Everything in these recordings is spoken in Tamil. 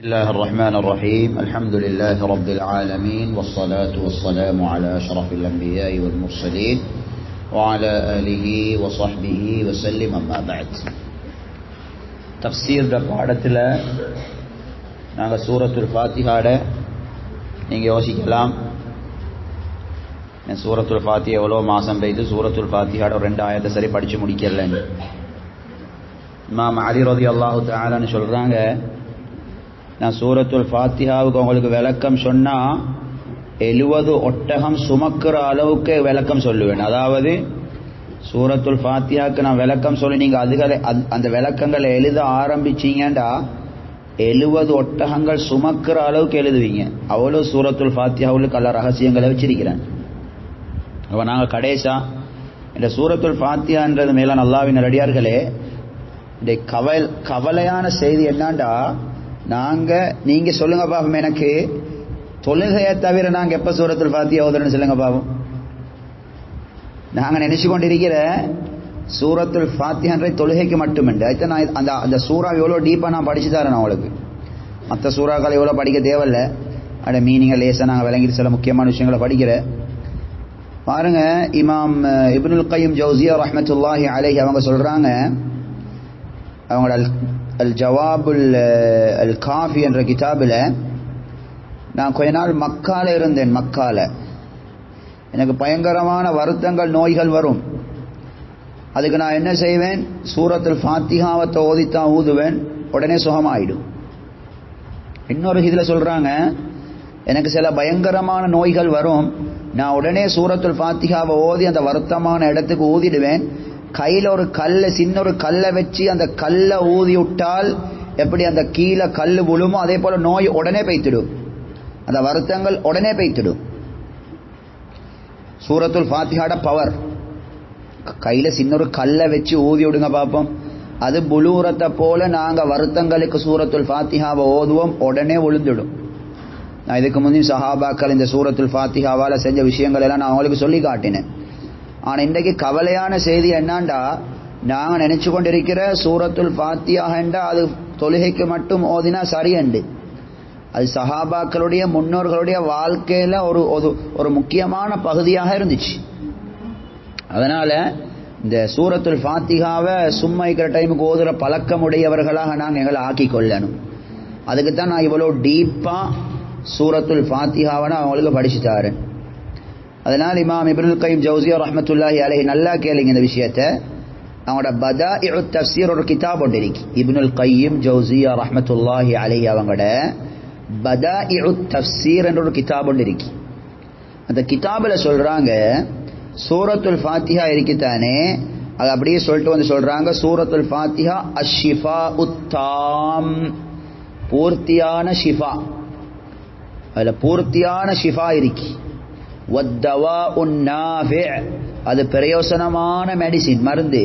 بسم الله الرحمن الرحيم الحمد لله رب العالمين والصلاة والسلام على أشرف الأنبياء والمرسلين وعلى آله وصحبه وسلم أما بعد تفسير பாடத்துல நாங்க சூரத்துல் ஃபாத்திஹாட நீங்க யோசிக்கலாம் சூரத்துல் ஃபாத்திஹா எவ்வளவு மாசம் பெய்து சூரத்துல் ஃபாத்திஹாட ஒரு 2 ஆயத்தை சரி படிச்சு முடிக்கலன்னு இமாம் அலி ரலியல்லாஹு தஆலான்னு சொல்றாங்க, நான் சூரத்துல் ஃபாத்திஹாவுக்கு உங்களுக்கு விளக்கம் சொன்னா 70 ஒட்டகம் சுமக்கிற அளவுக்கு விளக்கம் சொல்லுவேன். அதாவது சூரத்துல் ஃபாத்திஹாவுக்கு நான் விளக்கம் சொல்லி நீங்க அந்த விளக்கங்களை எழுத ஆரம்பிச்சீங்கடா 70 ஒட்டகங்கள் சுமக்கிற அளவுக்கு எழுதுவீங்க. அவ்வளவு சூரத்துல் ஃபாத்திஹாவுக்கு அல்ல ரகசியங்களை வச்சிருக்கிறேன். அப்ப நாங்க கடைசா இந்த சூரத்துல் ஃபாத்திஹான்றது மேல அல்லாஹ்வின் நல்லடியார்களே, இந்த கவலையான செய்தி என்னண்டா, நீங்க சொல்லுங்க பாப்போம், எனக்கு தொழுகையை தவிர நாங்க எப்ப சூரத்துல் ஃபாத்திஹா ஓதுறோம்னு சொல்லுங்க பாப்போம். நாங்க நினைச்சு கொண்டிருக்கிற சூரத்துல் ஃபாத்திஹான்ற தொழுகைக்கு மட்டுமல்ல. நான் அந்த சூறா எவ்வளவு டீப்பா நான் படிச்சு தரேன் உங்களுக்கு. மற்ற சூறாக்களை எவ்வளவு படிக்க தேவையில்ல, அட மீனிங்க லேசா நாங்க விளங்கிட்டு சில முக்கியமான விஷயங்களை படிக்கிற பாருங்க. இமாம் இப்னுல் கய்யிம் ஜௌஸியா ரஹ்மத்துல்லாஹி அலைஹி அவங்க சொல்றாங்க, அவங்களோட அல் ஜவாபுல் அல் காஃபி என்ற கிதாபில், நான் கொஞ்ச நாள் மக்கால இருந்தேன். மக்கால எனக்கு பயங்கரமான வருத்தங்கள் நோய்கள் வரும். அதுக்கு நான் என்ன செய்வேன், சூரத்துல் ஃபாத்திஹாவை ஓதித்தான் ஊதுவேன், உடனே சுகமாயிடும். இன்னொரு இதில் சொல்றாங்க, எனக்கு சில பயங்கரமான நோய்கள் வரும், நான் உடனே சூரத்துல் ஃபாத்திஹாவை ஓதி அந்த வருத்தமான இடத்துக்கு ஊதிடுவேன். கையில் ஒரு கல்லை, சின்ன ஒரு கல்லை வச்சு அந்த கல்லை ஊதி விட்டால் எப்படி அந்த கீழே கல் விழுமோ அதே போல நோய் உடனே பெய்த்திடும், அந்த வருத்தங்கள் உடனே பெய்த்திடும். சூரத்துல் ஃபாத்திஹாட பவர். கையில சின்ன ஒரு கல்லை வச்சு ஊதி விடுங்க பாப்போம், அது புலூரத்தை போல நாங்க வருத்தங்களுக்கு சூரத்துல் ஃபாத்திஹாவை ஓதுவோம், உடனே விழுந்துடும். நான் இதுக்கு முந்தைய சஹாபாக்கள் இந்த சூரத்துல் ஃபாத்திஹாவால செஞ்ச விஷயங்கள் எல்லாம் நான் அவங்களுக்கு சொல்லி காட்டினேன். ஆனா இன்றைக்கு கவலையான செய்தி என்னண்டா, நாங்க நினைச்சு கொண்டிருக்கிற சூரத்துல் ஃபாத்திஹா என்றா அது தொழுகைக்கு மட்டும் ஓதினா சரியண்டு. அது சஹாபாக்களுடைய முன்னோர்களுடைய வாழ்க்கையில ஒரு முக்கியமான பகுதியாக இருந்துச்சு. அதனால இந்த சூரத்துல் ஃபாத்திஹாவை சும்மா இருக்கிற டைமுக்கு ஓதுற பழக்கம் உடையவர்களாக நாங்கள் எங்களை ஆக்கி கொள்ளணும். அதுக்கு தான் நான் இவ்வளவு டீப்பா சூரத்துல் ஃபாத்திஹாவை நான் அவங்களுக்கு படிச்சு தாரேன். அதனால் இமாம் இப்னுல் கய்யிம் ஜௌஸியா ரஹ்மத்துல்லாஹி அலைஹி, நல்லா கேளுங்க இந்த விஷயத்தை. அவங்களோட பதாஇஉ தஃப்ஸீர் ஒரு கிதாப் ஒன்று இருக்கு. இப்னுல் கய்யிம் ஜௌஸியா ரஹ்மத்துல்லாஹி அலைஹி அவங்களோட பதாஇஉ தஃப்ஸீர் என்ற ஒரு கிதாப் ஒன்று இருக்கு. அந்த கிதாபில் சொல்றாங்க, சூரத்துல் ஃபாத்திஹா இருக்குதானே, அது அப்படியே சொல்லிட்டு வந்து சொல்றாங்க, சூரத்துல் ஃபாத்திஹா அஷ்ஷிஃபாஉத் தாம், பூர்த்தியான ஷிஃபா. அதுல பூர்த்தியான ஷிஃபா இருக்கு. வத்தவாஉன் நாஃபி', அது பிரயோசனமான மெடிசின், மருந்து.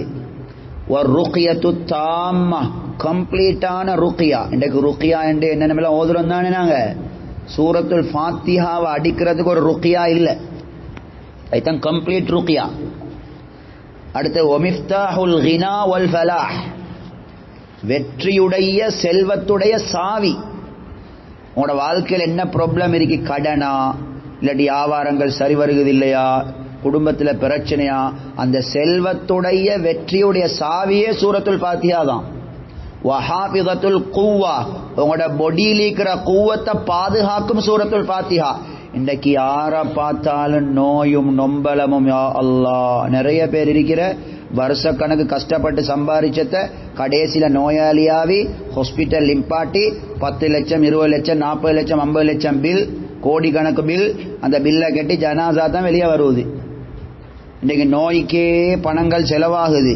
வர்ருக்யத்துத் தாம்மா, கம்ப்ளீட்டான ருக்யா. இன்றைக்கு ருக்யா என்று என்னென்ன ஓதுறோம் தானே நாங்க, சூரத்துல் ஃபாத்திஹாவை அடிக்கிறதுக்கு ஒரு ருக்யா இல்லை, அதுதான் கம்ப்ளீட் ருக்யா. அடுத்து வமிஃப்தாஹுல் கினா வல் ஃபலாஹ், வெற்றியுடைய செல்வத்துடைய சாவி. உங்களோட வாழ்க்கையில் என்ன ப்ராப்ளம் இருக்கு, கடனா இல்லாட்டி வியாபாரங்கள் சரி வருகிறது இல்லையா, குடும்பத்தில் பிரச்சனையா, அந்த செல்வத்துடைய வெற்றியுடைய சாவியே சூரத்துல் ஃபாத்திஹா தான். வஹாஃபிதத்துல் குவ்வா, உங்களோட பொடியில் இருக்கிற குவத்தை பாதுகாக்கும் சூரத்துல் ஃபாத்திஹா. இன்றைக்கு யாரை பார்த்தாலும் நோயும் நொம்பலமும், யா அல்லாஹ். நிறைய பேர் இருக்கிற வருஷக்கணக்கு கஷ்டப்பட்டு சம்பாதிச்சத கடைசியில் நோயாளியாவி ஹாஸ்பிட்டல் இம்பாட்டி 10 லட்சம் 20 லட்சம் 40 லட்சம் 50 லட்சம் பில், கோடி கணக்கு பில். அந்த பில்லை கட்டி ஜனாசா தான் வெளியே வருவது. இன்றைக்கு நோய்க்கே பணங்கள் செலவாகுது.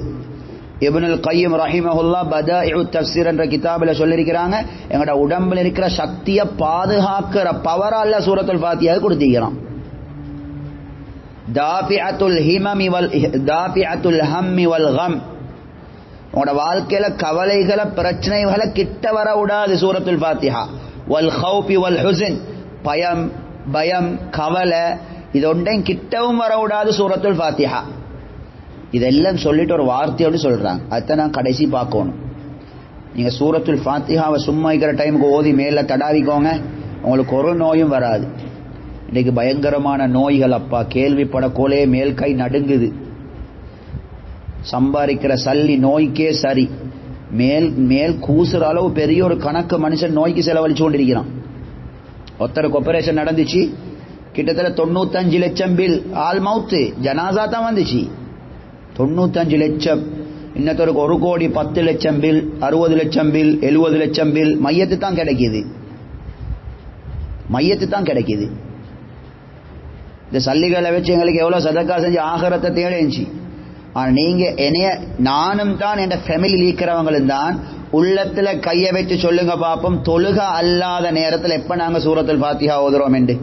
இப்னுல் கய்யிம் ரஹிமஹுல்லாஹ் பதாஇஉ தஃப்ஸீர் என்ற கிதாபில் சொல்லியிருக்கிறாங்க, எங்களோட உடம்புல இருக்கிற சக்தியை பாதுகாக்கிற பவர் அல்லாஹ் சூரத்துல் ஃபாத்திஹா கொடுத்திருக்கிறான். தாஃபிஅத்துல் ஹம்மி வல் கம், உங்களோட வாழ்க்கையில கவலைகளை பிரச்சனைகளை கிட்ட வர விடாது சூரத்துல் ஃபாத்திஹா. வல் ஹௌஃபி வல் ஹுஸ்ன், பயம் கவலை இது ஒன்றையும் கிட்டவும் வர விடாது சூரத்துல் ஃபாத்திஹா. இதெல்லாம் சொல்லிட்டு ஒரு வார்த்தையோடு சொல்றாங்க, அதுதான் நான் கடைசி பார்க்கணும். நீங்க சூரத்துல் ஃபாத்திஹாவை சும்மா இருக்கிற டைமுக்கு ஓதி மேல தடாவிக்கோங்க, உங்களுக்கு ஒரு நோயும் வராது. இன்னைக்கு பயங்கரமான நோய்கள் அப்பா, கேள்விப்படக்கோலே மேல் கை நடுங்குது. சம்பாதிக்கிற சல்லி நோய்க்கே சரி, மேல் கூசுற அளவு பெரிய ஒரு கணக்கு மனுஷன் நோய்க்கு செலவழிச்சு கொண்டிருக்கிறான். ஒருத்தருக்கு ஆபரேஷன் நடந்துச்சு, கிட்டத்தட்ட 95 லட்சம் பில், ஆல் மவுத்து, ஜனாசா தான் வந்துச்சு. 95 லட்சம். இன்னத்தருக்கு 1 கோடி 10 லட்சம் பில், 60 லட்சம் பில், 70 லட்சம் பில். மையத்து தான் கிடைக்குது, மையத்து தான் கிடைக்குது. இந்த சல்லிகளை வச்சு எங்களுக்கு எவ்வளவு சதக்கா செஞ்சு ஆகரத்தை தேடிச்சு. ஆனா நீங்க என்னைய நானும் தான் என் ஃபேமிலி இருக்கிறவங்களும் தான் உள்ளத்துல கைய வச்சு சொல்லுங்க பாப்போம், தொழுக அல்லாத நேரத்தில் எப்ப நாங்க சூரத்துல் ஃபாத்திஹா ஓதுறோம் என்று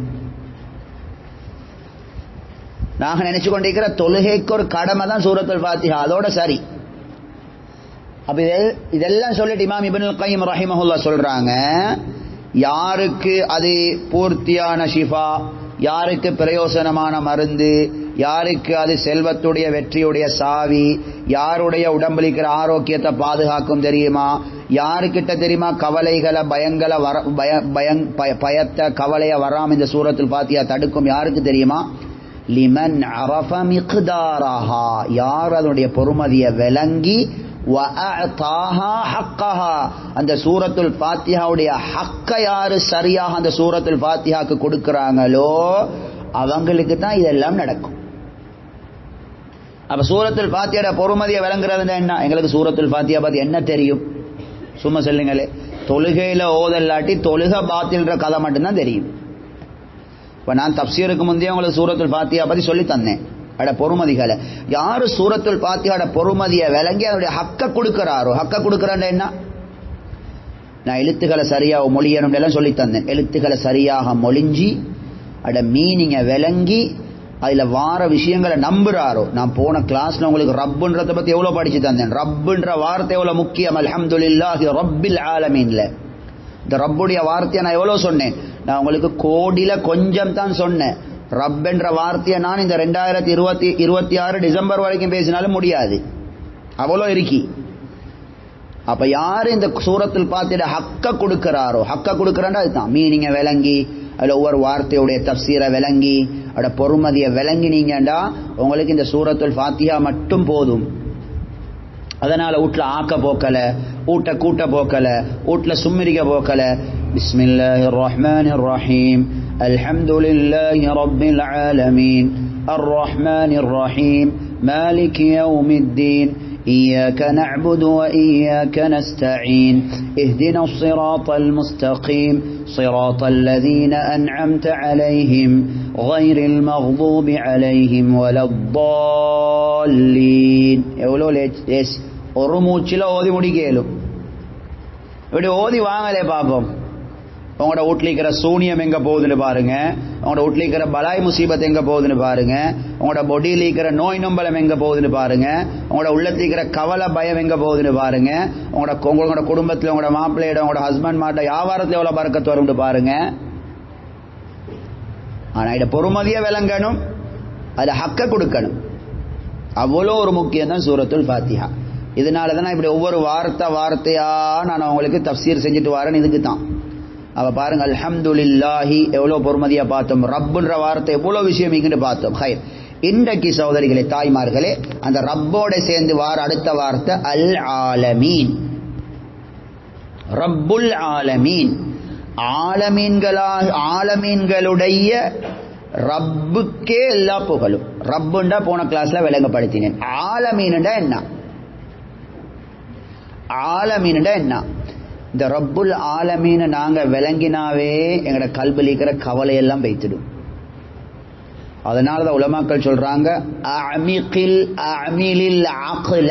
நாங்க நினைச்சு கொண்டிருக்கிற தொழுகைக்கு ஒரு கடமை தான் சூரத்துல் ஃபாத்திஹா, அதோட சரி. அப்ப இதெல்லாம் சொல்லிட்டு இமாம் இப்னுல் கையிம் ரஹிமஹுல்லாஹ் சொல்றாங்க, யாருக்கு அது பூர்த்தியான ஷிஃபா, யாருக்கு பிரயோசனமான மருந்து, யாருக்கு அது செல்வத்துடைய வெற்றியுடைய சாவி, யாருடைய உடம்புலிக்கிற ஆரோக்கியத்தை பாதுகாக்கும் தெரியுமா, யாருக்கிட்ட தெரியுமா கவலைகளை பயங்களை பயத்தை கவலைய வராம இந்த சூரத்துல் ஃபாத்திஹா தடுக்கும், யாருக்கு தெரியுமா? லிமன் அரஃப மிக்தாரஹா, யார் அதனுடைய பொறுமதியை விளங்கி அந்த சூரத்துல் ஃபாத்திஹாவுடைய ஹக்க யாரு சரியாக அந்த சூரத்துல் ஃபாத்திஹாக்கு கொடுக்கிறாங்களோ அவங்களுக்கு தான் இதெல்லாம் நடக்கும். அப்ப சூரத்துல் ஃபாத்திஹாவோட பொறுமதியை விளங்குறது என்ன? எங்களுக்கு சூரத்துல் ஃபாத்திஹா பத்தி என்ன தெரியும்? சும்மா சொல்லுங்களே, தொழுகையில ஓதல்லாட்டி தொழுக பாத்தில்ன்ற கதை மட்டும்தான் தெரியும். இப்ப நான் தப்சீருக்கு முந்தைய உங்களுக்கு சூரத்துல் ஃபாத்திஹா பத்தி சொல்லி தந்தேன், அட பொறுமதிகளை. யாரு சூரத்துல் ஃபாத்திஹாவோட பொறுமதியை விளங்கி அதனுடைய ஹக்க கொடுக்கிறாரோ, ஹக்க கொடுக்கிறான் என்ன? நான் எழுத்துக்களை சரியாக மொழியணும் எல்லாம் சொல்லி தந்தேன். எழுத்துக்களை சரியாக மொழிஞ்சி அட மீனிங்க விளங்கி அதுல வார விஷயங்களை நம்புறாரோ. நான் போன கிளாஸ்ல உங்களுக்கு ரப்புன்றதை பத்தி எவ்வளவு படிச்சு தந்தேன். ரப்புன்ற வார்த்தை எவ்வளவு முக்கியம். அல்ஹம்துலில்லாஹி ரப்பில் ஆலமீன்ல இந்த ரப்புடைய வார்த்தையை நான் எவ்வளவு சொன்னேன். நான் உங்களுக்கு கோடியில கொஞ்சம் தான் சொன்னேன். ரப் என்ற வார்த்தையை நான் இந்த 2026 டிசம்பர் வரைக்கும் பேசினாலும் முடியாது, அவ்வளோ இருக்கி. அப்ப யாரு இந்த சூரத்துல் ஃபாத்திஹா ஹக்க கொடுக்கிறாரோ, ஹக்க கொடுக்கிறாண்டா அதுதான் மீனிங்க விளங்கி அதுல ஒவ்வொரு வார்த்தையுடைய தப்சீரை விளங்கி அதோட பொறுமதியை விளங்கினீங்கண்டா உங்களுக்கு இந்த சூரத்துல் ஃபாத்திஹா மட்டும் போதும். அதனால வீட்டுல ஆக்க போக்கல, ஊட்ட கூட்ட போக்கல, வீட்டுல சும்மிரிக்க போக்கல. பிஸ்மில்லாஹிர் ரஹ்மானிர் ரஹீம், அல்ஹம்துலில்லாஹி ரப்பில் ஆலமீன், அர்ரஹ்மானிர் ரஹீம், மாலிகி யௌமித்தீன், إياك نعبد وإياك نستعين اهدنا الصراط المستقيم صراط الذين أنعمت عليهم غير المغضوب عليهم ولا الضالين. எவ்வளோ லேஸ் ஒரு மூச்சில ஓதி முடிக்கலும். இப்படி ஓதி வாங்கலே பாப்போம். உங்களோட வீட்டில் இருக்கிற சூனியம் எங்க போகுதுன்னு பாருங்க, உங்களோட வீட்டில் இருக்கிற பலாய் முசீபத் எங்க போகுதுன்னு பாருங்க, உங்களோட பொடியில் இருக்கிற நோய் நொம்பலம் எங்க போகுதுன்னு பாருங்க, உங்களோட உள்ளத்தில் இருக்கிற கவலை பயம் எங்க போகுதுன்னு பாருங்க, உங்களோட குடும்பத்தில் உங்களோட மாப்பிள்ளையிட உங்களோட ஹஸ்பண்ட் மாட்ட வியாபாரத்தில் எவ்வளவு பறக்கத்து வரும்னு பாருங்க. ஆனா இத பொறுமதியை விளங்கணும், அது ஹக்க கொடுக்கணும். அவ்வளோ ஒரு முக்கியம் தான் சூரத்துல் ஃபாத்திஹா. இதனாலதான் இப்படி ஒவ்வொரு வார்த்தையா நான் உங்களுக்கு தஃப்சீர் செஞ்சுட்டு வரேன். இதுக்கு தான் அவ பாருங்க, அல்ஹம்துலில்லாஹி எவ்வளவு பொறுமதியா பார்த்தோம், ரப்புன்ற வார்த்தை எவ்வளவு விஷயம் இங்கிட்டு பார்த்தோம். ஹைர், இன்றைக்கு சகோதரிகளே தாய்மார்களே, அந்த ரப்போட சேர்ந்து வார அடுத்த வார்த்தை அல் ஆலமீன், ரப்புல் ஆலமீன். ஆலமீன்களுடைய ரப்புக்கே எல்லா புகழும். ரப்புண்டா போன கிளாஸ்ல விளங்கப்படுத்தினேன். ஆலமீன்டா என்ன? ஆலமீன்டா என்ன? இந்த ரப்புல் ஆலமீன் நாங்க விளங்கினாவே எங்கட கல்வில இருக்கிற கவலையெல்லாம் வைத்திடும். அதனாலதான் உலமாக்கள் சொல்றாங்க, அமிலில் அக்ல.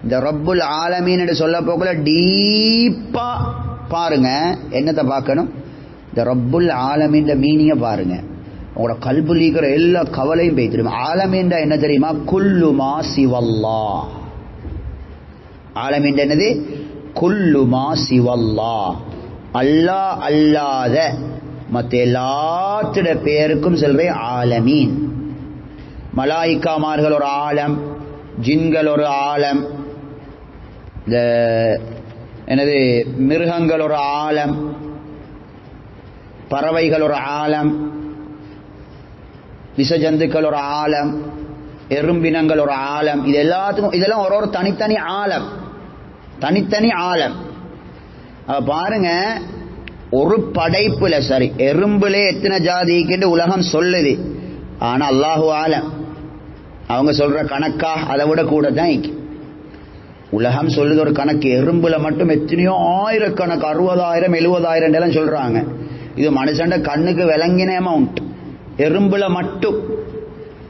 இந்த ரப்புல் ஆலமீன் என்று சொல்ல போகல டீப்பா பாருங்க. என்னத்தை பார்க்கணும்? இந்த ரப்புல் ஆலமீன் மீனிங்க பாருங்க. உங்களோட கல்வில இருக்கிற எல்லா கவலையும் வைத்திடும். ஆலமீன் என்ன தெரியுமா? குல்லுமா சிவல்லாஹ். ஆலமீன் என்னது? குல்லுமா சிவல்லாஹ், அல்லாஹ் அல்லாத மற்ற எல்லாத்திட பேருக்கும் சொல்றேன் ஆலமீன். மலாயிக்காமார்கள் ஒரு ஆலம், ஜின்கள் ஒரு ஆலம், இந்த எனது மிருகங்கள் ஒரு ஆலம், பறவைகள் ஒரு ஆலம், விஷஜந்துக்கள் ஒரு ஆலம், எறும்பினங்கள் ஒரு ஆலம். இது எல்லாத்துக்கும் இதெல்லாம் ஒரு தனித்தனி ஆலம், தனித்தனி ஆலம். பாருங்க, ஒரு படைப்புல சரி எறும்புல எத்தனை ஜாதிக்கிட்டு உலகம் சொல்லுது. ஆனா அல்லாஹு ஆலம், அவங்க சொல்ற கணக்கா அதை விட கூட தான் உலகம் சொல்லுது ஒரு கணக்கு. எறும்புல மட்டும் எத்தனையோ ஆயிரக்கணக்கு, 60,000 70,000 எல்லாம் சொல்றாங்க. இது மனுஷன் கண்ணுக்கு விளங்கின அமௌண்ட். எறும்புல மட்டும்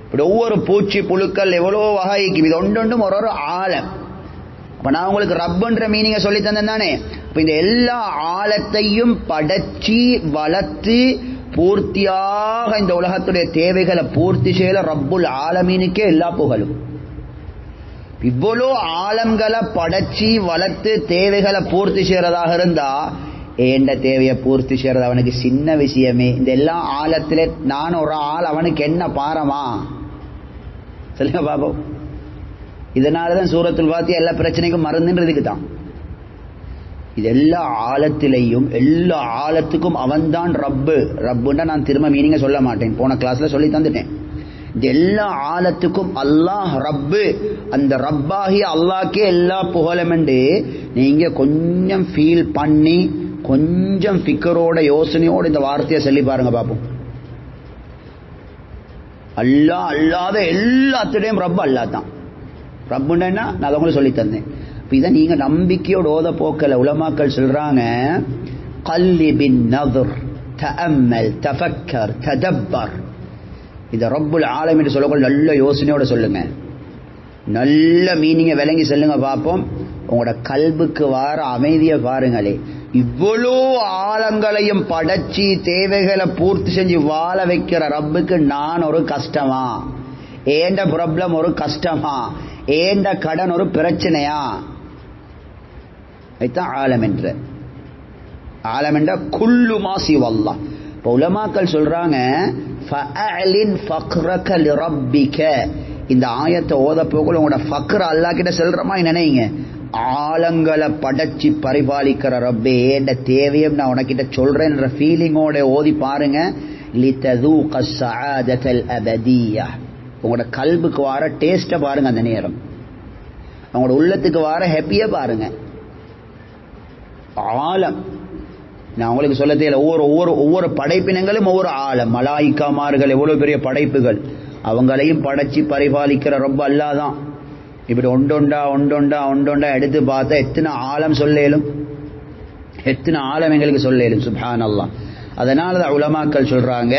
இப்படி ஒவ்வொரு பூச்சி புழுக்கள் எவ்வளோ வகைக்கும். இது ஒன்றொன்றும் ஒரு ஆலம். அப்ப நான் உங்களுக்கு ரப்புன்ற மீனிங்க சொல்லி தந்தேன் தானே. அப்ப இந்த எல்லா ஆழத்தையும் படைச்சி வளர்த்து பூர்த்தியாக இந்த உலகத்துடைய தேவைகளை பூர்த்தி செய்யல ரப்புல் ஆலமீனுக்கே எல்லா புகழும். இவ்வளோ ஆலம்களை படைச்சி வளர்த்து தேவைகளை பூர்த்தி செய்யறதாக இருந்தா ஏண்ட தேவையை பூர்த்தி செய்யறது அவனுக்கு சின்ன விஷயமே. இந்த எல்லா ஆழத்திலே நான் ஒரு ஆள், அவனுக்கு என்ன பாரமா சொல்லுங்க பாபம். இதனாலதான் சூரத்துல் ஃபாத்திஹா எல்லா பிரச்சனைக்கும் மருந்துன்றதுக்கு தான். இது எல்லா ஆழத்திலையும் எல்லா ஆழத்துக்கும் அவன்தான் ரப்பு. ரப்புன்னா நான் திரும்ப மீனிங்க சொல்ல மாட்டேன், போன கிளாஸ்ல சொல்லி தந்துட்டேன். இது எல்லா ஆழத்துக்கும் அல்லாஹ் ரப்பு. அந்த ரப்பாகி அல்லாஹ்க்கே எல்லா புகழும் என்று நீங்க கொஞ்சம் ஃபீல் பண்ணி கொஞ்சம் ஃபிக்கரோட யோசனையோட இந்த வார்த்தையை சொல்லி பாருங்க பாப்போம். அல்லாஹ் அல்லாத எல்லாத்துடையும் ரப்பு அல்லாஹ் தான். ரப்புன்னா நான் அதை உங்களுக்கு சொல்லி தந்தேன். இதை நீங்க நம்பிக்கையோட ஓத போக்கல. உலமாக்கள் சொல்றாங்க, கல்லிபின் நதுர் தஅம்மல் தஃபக்கர் ததப்பர். இதை ரப்புல் ஆலமீன் என்று சொல்லக்கூட நல்ல யோசனையோட சொல்லுங்க, நல்ல மீனிங்க விளங்கி சொல்லுங்க பார்ப்போம். உங்களோட கல்புக்கு வார அமைதியை பாருங்களே. இவ்வளோ ஆழங்களையும் படைச்சி தேவைகளை பூர்த்தி செஞ்சு வாழ வைக்கிற ரப்புக்கு நான் ஒரு கஷ்டமா? ஏண்ட ப்ராப்ளம் ஒரு கஷ்டமா? ஏண்ட கடன் ஒரு பிரச்சனையா? அதுதான் ஆலம் என்ற. ஆலம் என்ற குல்லு மாசி வல்லா. இப்போ உலமாக்கள் சொல்றாங்க, ஃபஅலின் ஃபக்ரக லிரப்பிக. இந்த ஆயத்தை ஓத போகுள்ள உங்களோட ஃபக்ர அல்லாஹ் கிட்ட செல்றமா நினைங்க. ஆலங்களை படைச்சி பரிபாலிக்கிற ரப்பே, ஏண்ட தேவையும் நான் உனக்கிட்ட சொல்றேன்ற ஃபீலிங்கோட ஓதி பாருங்க. லிததூக ஸஆதத்தல் அபதிய்யா. உங்களோட கல்புக்கு வார டேஸ்ட பாருங்க. அந்த நேரம் உங்களோட உள்ளத்துக்கு வார ஹாப்பியா பாருங்க. ஆலம் நான் உங்களுக்கு சொல்ல தெரியல. ஒவ்வொரு படைப்பினங்களும் ஒவ்வொரு ஆலம். மலாயிக்காமார்கள் எவ்வளவு பெரிய படைப்புகள், அவங்களையும் படைச்சி பரிபாலிக்கிற ரொம்ப அல்லாதான். இப்படி ஒண்டொண்டா எடுத்து பார்த்தா எத்தனை ஆலம் சொல்லேலும், எத்தனை ஆலம் எங்களுக்கு சொல்லேலும். சுப்ஹான் அல்லாஹ். அதனால தான் உலமாக்கள் சொல்றாங்க,